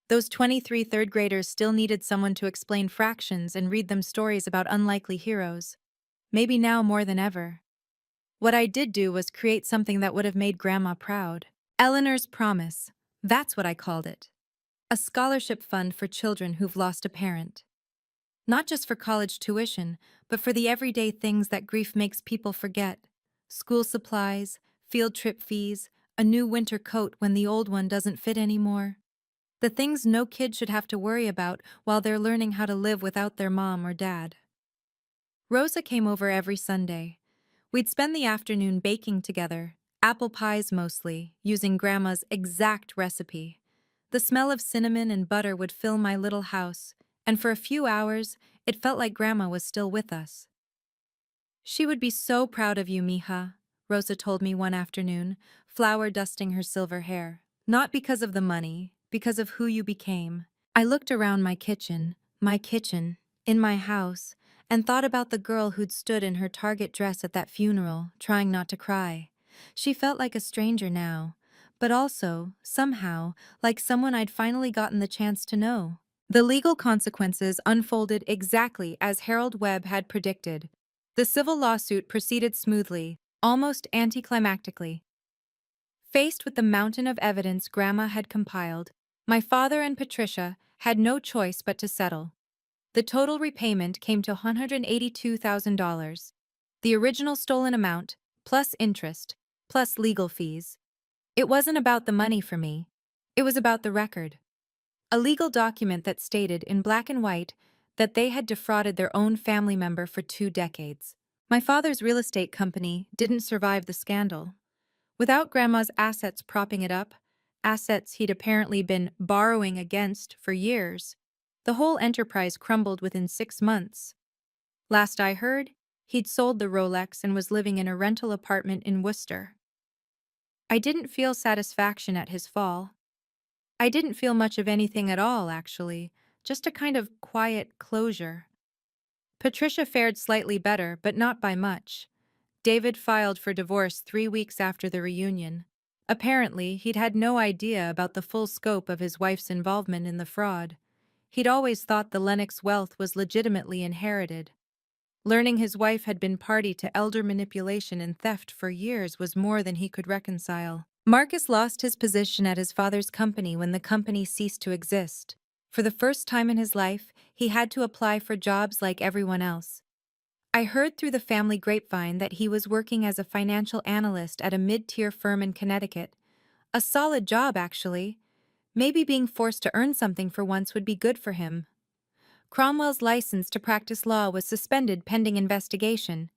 Those 23 third graders still needed someone to explain fractions and read them stories about unlikely heroes. Maybe now more than ever. What I did do was create something that would have made Grandma proud. Eleanor's Promise. That's what I called it. A scholarship fund for children who've lost a parent. Not just for college tuition, but for the everyday things that grief makes people forget. School supplies, field trip fees, a new winter coat when the old one doesn't fit anymore. The things no kid should have to worry about while they're learning how to live without their mom or dad. Rosa came over every Sunday. We'd spend the afternoon baking together, Apple pies mostly, using Grandma's exact recipe. The smell of cinnamon and butter would fill my little house, and for a few hours, it felt like Grandma was still with us. She would be so proud of you, mija, Rosa told me one afternoon, flour dusting her silver hair. Not because of the money, because of who you became. I looked around my kitchen, in my house, and thought about the girl who'd stood in her Target dress at that funeral, trying not to cry. She felt like a stranger now, but also, somehow, like someone I'd finally gotten the chance to know. The legal consequences unfolded exactly as Harold Webb had predicted. The civil lawsuit proceeded smoothly, almost anticlimactically. Faced with the mountain of evidence Grandma had compiled, my father and Patricia had no choice but to settle. The total repayment came to $182,000. The original stolen amount, plus interest, plus legal fees. It wasn't about the money for me. It was about the record. A legal document that stated in black and white that they had defrauded their own family member for 2 decades. My father's real estate company didn't survive the scandal. Without Grandma's assets propping it up, assets he'd apparently been borrowing against for years, the whole enterprise crumbled within 6 months. Last I heard, he'd sold the Rolex and was living in a rental apartment in Worcester. I didn't feel satisfaction at his fall. I didn't feel much of anything at all, actually, just a kind of quiet closure. Patricia fared slightly better, but not by much. David filed for divorce 3 weeks after the reunion. Apparently, he'd had no idea about the full scope of his wife's involvement in the fraud. He'd always thought the Lennox wealth was legitimately inherited. Learning his wife had been party to elder manipulation and theft for years was more than he could reconcile. Marcus lost his position at his father's company when the company ceased to exist. For the first time in his life, he had to apply for jobs like everyone else. I heard through the family grapevine that he was working as a financial analyst at a mid-tier firm in Connecticut. A solid job, actually. Maybe being forced to earn something for once would be good for him. Cromwell's license to practice law was suspended pending investigation.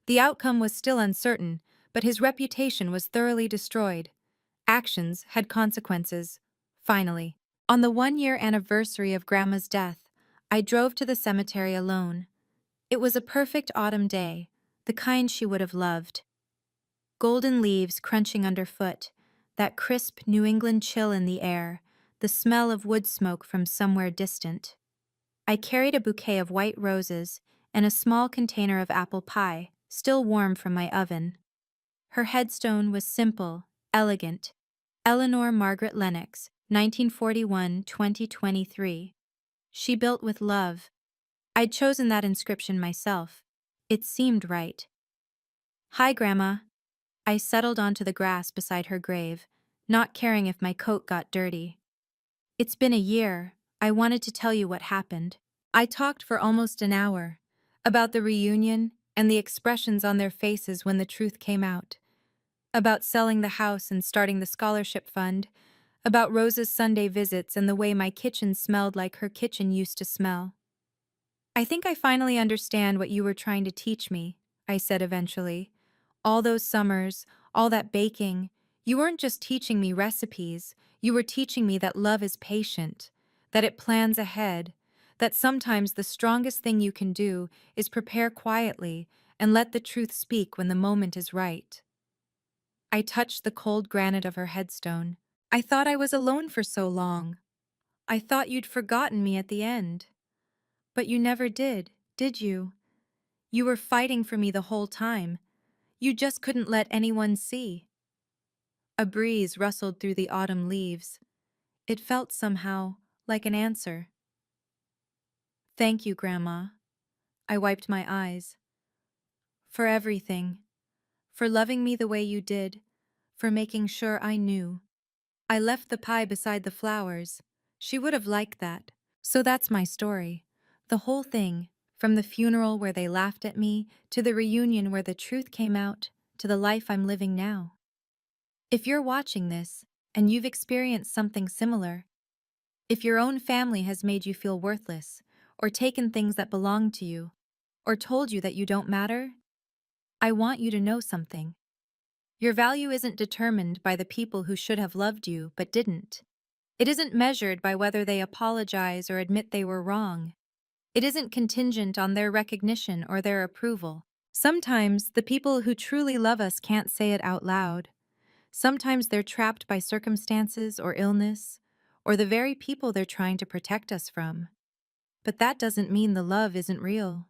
The outcome was still uncertain, but his reputation was thoroughly destroyed. Actions had consequences. Finally, on the 1-year anniversary of Grandma's death, I drove to the cemetery alone. It was a perfect autumn day, the kind she would have loved. Golden leaves crunching underfoot, that crisp New England chill in the air, the smell of wood smoke from somewhere distant. I carried a bouquet of white roses and a small container of apple pie, still warm from my oven. Her headstone was simple, elegant. Eleanor Margaret Lennox, 1941-2023. She built with love. I'd chosen that inscription myself. It seemed right. Hi, Grandma. I settled onto the grass beside her grave, not caring if my coat got dirty. It's been a year. I wanted to tell you what happened. I talked for almost an hour about the reunion and the expressions on their faces when the truth came out, about selling the house and starting the scholarship fund, about Rosa's Sunday visits and the way my kitchen smelled like her kitchen used to smell. I think I finally understand what you were trying to teach me, I said eventually. All those summers, all that baking, you weren't just teaching me recipes, you were teaching me that love is patient, that it plans ahead, that sometimes the strongest thing you can do is prepare quietly and let the truth speak when the moment is right. I touched the cold granite of her headstone. I thought I was alone for so long. I thought you'd forgotten me at the end. But you never did you? You were fighting for me the whole time. You just couldn't let anyone see. A breeze rustled through the autumn leaves. It felt somehow like an answer. Thank you, Grandma. I wiped my eyes. For everything. For loving me the way you did. For making sure I knew. I left the pie beside the flowers. She would have liked that. So that's my story. The whole thing, from the funeral where they laughed at me, to the reunion where the truth came out, to the life I'm living now. If you're watching this, and you've experienced something similar, if your own family has made you feel worthless, or taken things that belong to you, or told you that you don't matter, I want you to know something. Your value isn't determined by the people who should have loved you but didn't. It isn't measured by whether they apologize or admit they were wrong. It isn't contingent on their recognition or their approval. Sometimes the people who truly love us can't say it out loud. Sometimes they're trapped by circumstances or illness, or the very people they're trying to protect us from. But that doesn't mean the love isn't real.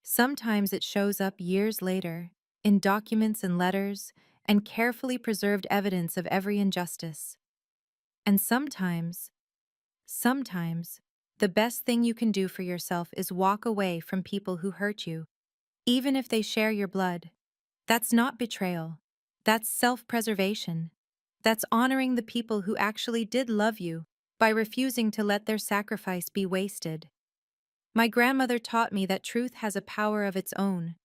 Sometimes it shows up years later, in documents and letters, and carefully preserved evidence of every injustice. And sometimes, the best thing you can do for yourself is walk away from people who hurt you, even if they share your blood. That's not betrayal. That's self-preservation. That's honoring the people who actually did love you by refusing to let their sacrifice be wasted. My grandmother taught me that truth has a power of its own.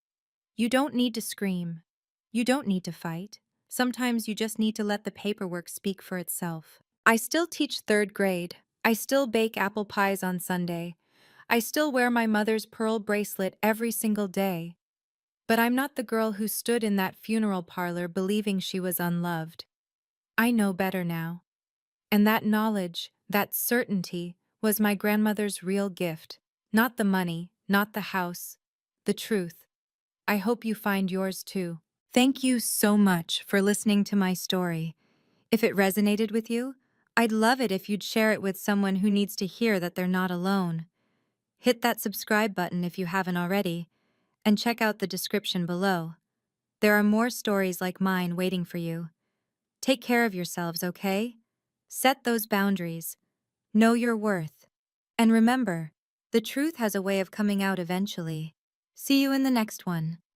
You don't need to scream. You don't need to fight. Sometimes you just need to let the paperwork speak for itself. I still teach third grade. I still bake apple pies on Sunday. I still wear my mother's pearl bracelet every single day. But I'm not the girl who stood in that funeral parlor believing she was unloved. I know better now. And that knowledge, that certainty, was my grandmother's real gift. Not the money, not the house, the truth. I hope you find yours too. Thank you so much for listening to my story. If it resonated with you, I'd love it if you'd share it with someone who needs to hear that they're not alone. Hit that subscribe button if you haven't already, and check out the description below. There are more stories like mine waiting for you. Take care of yourselves, okay? Set those boundaries. Know your worth. And remember, the truth has a way of coming out eventually. See you in the next one.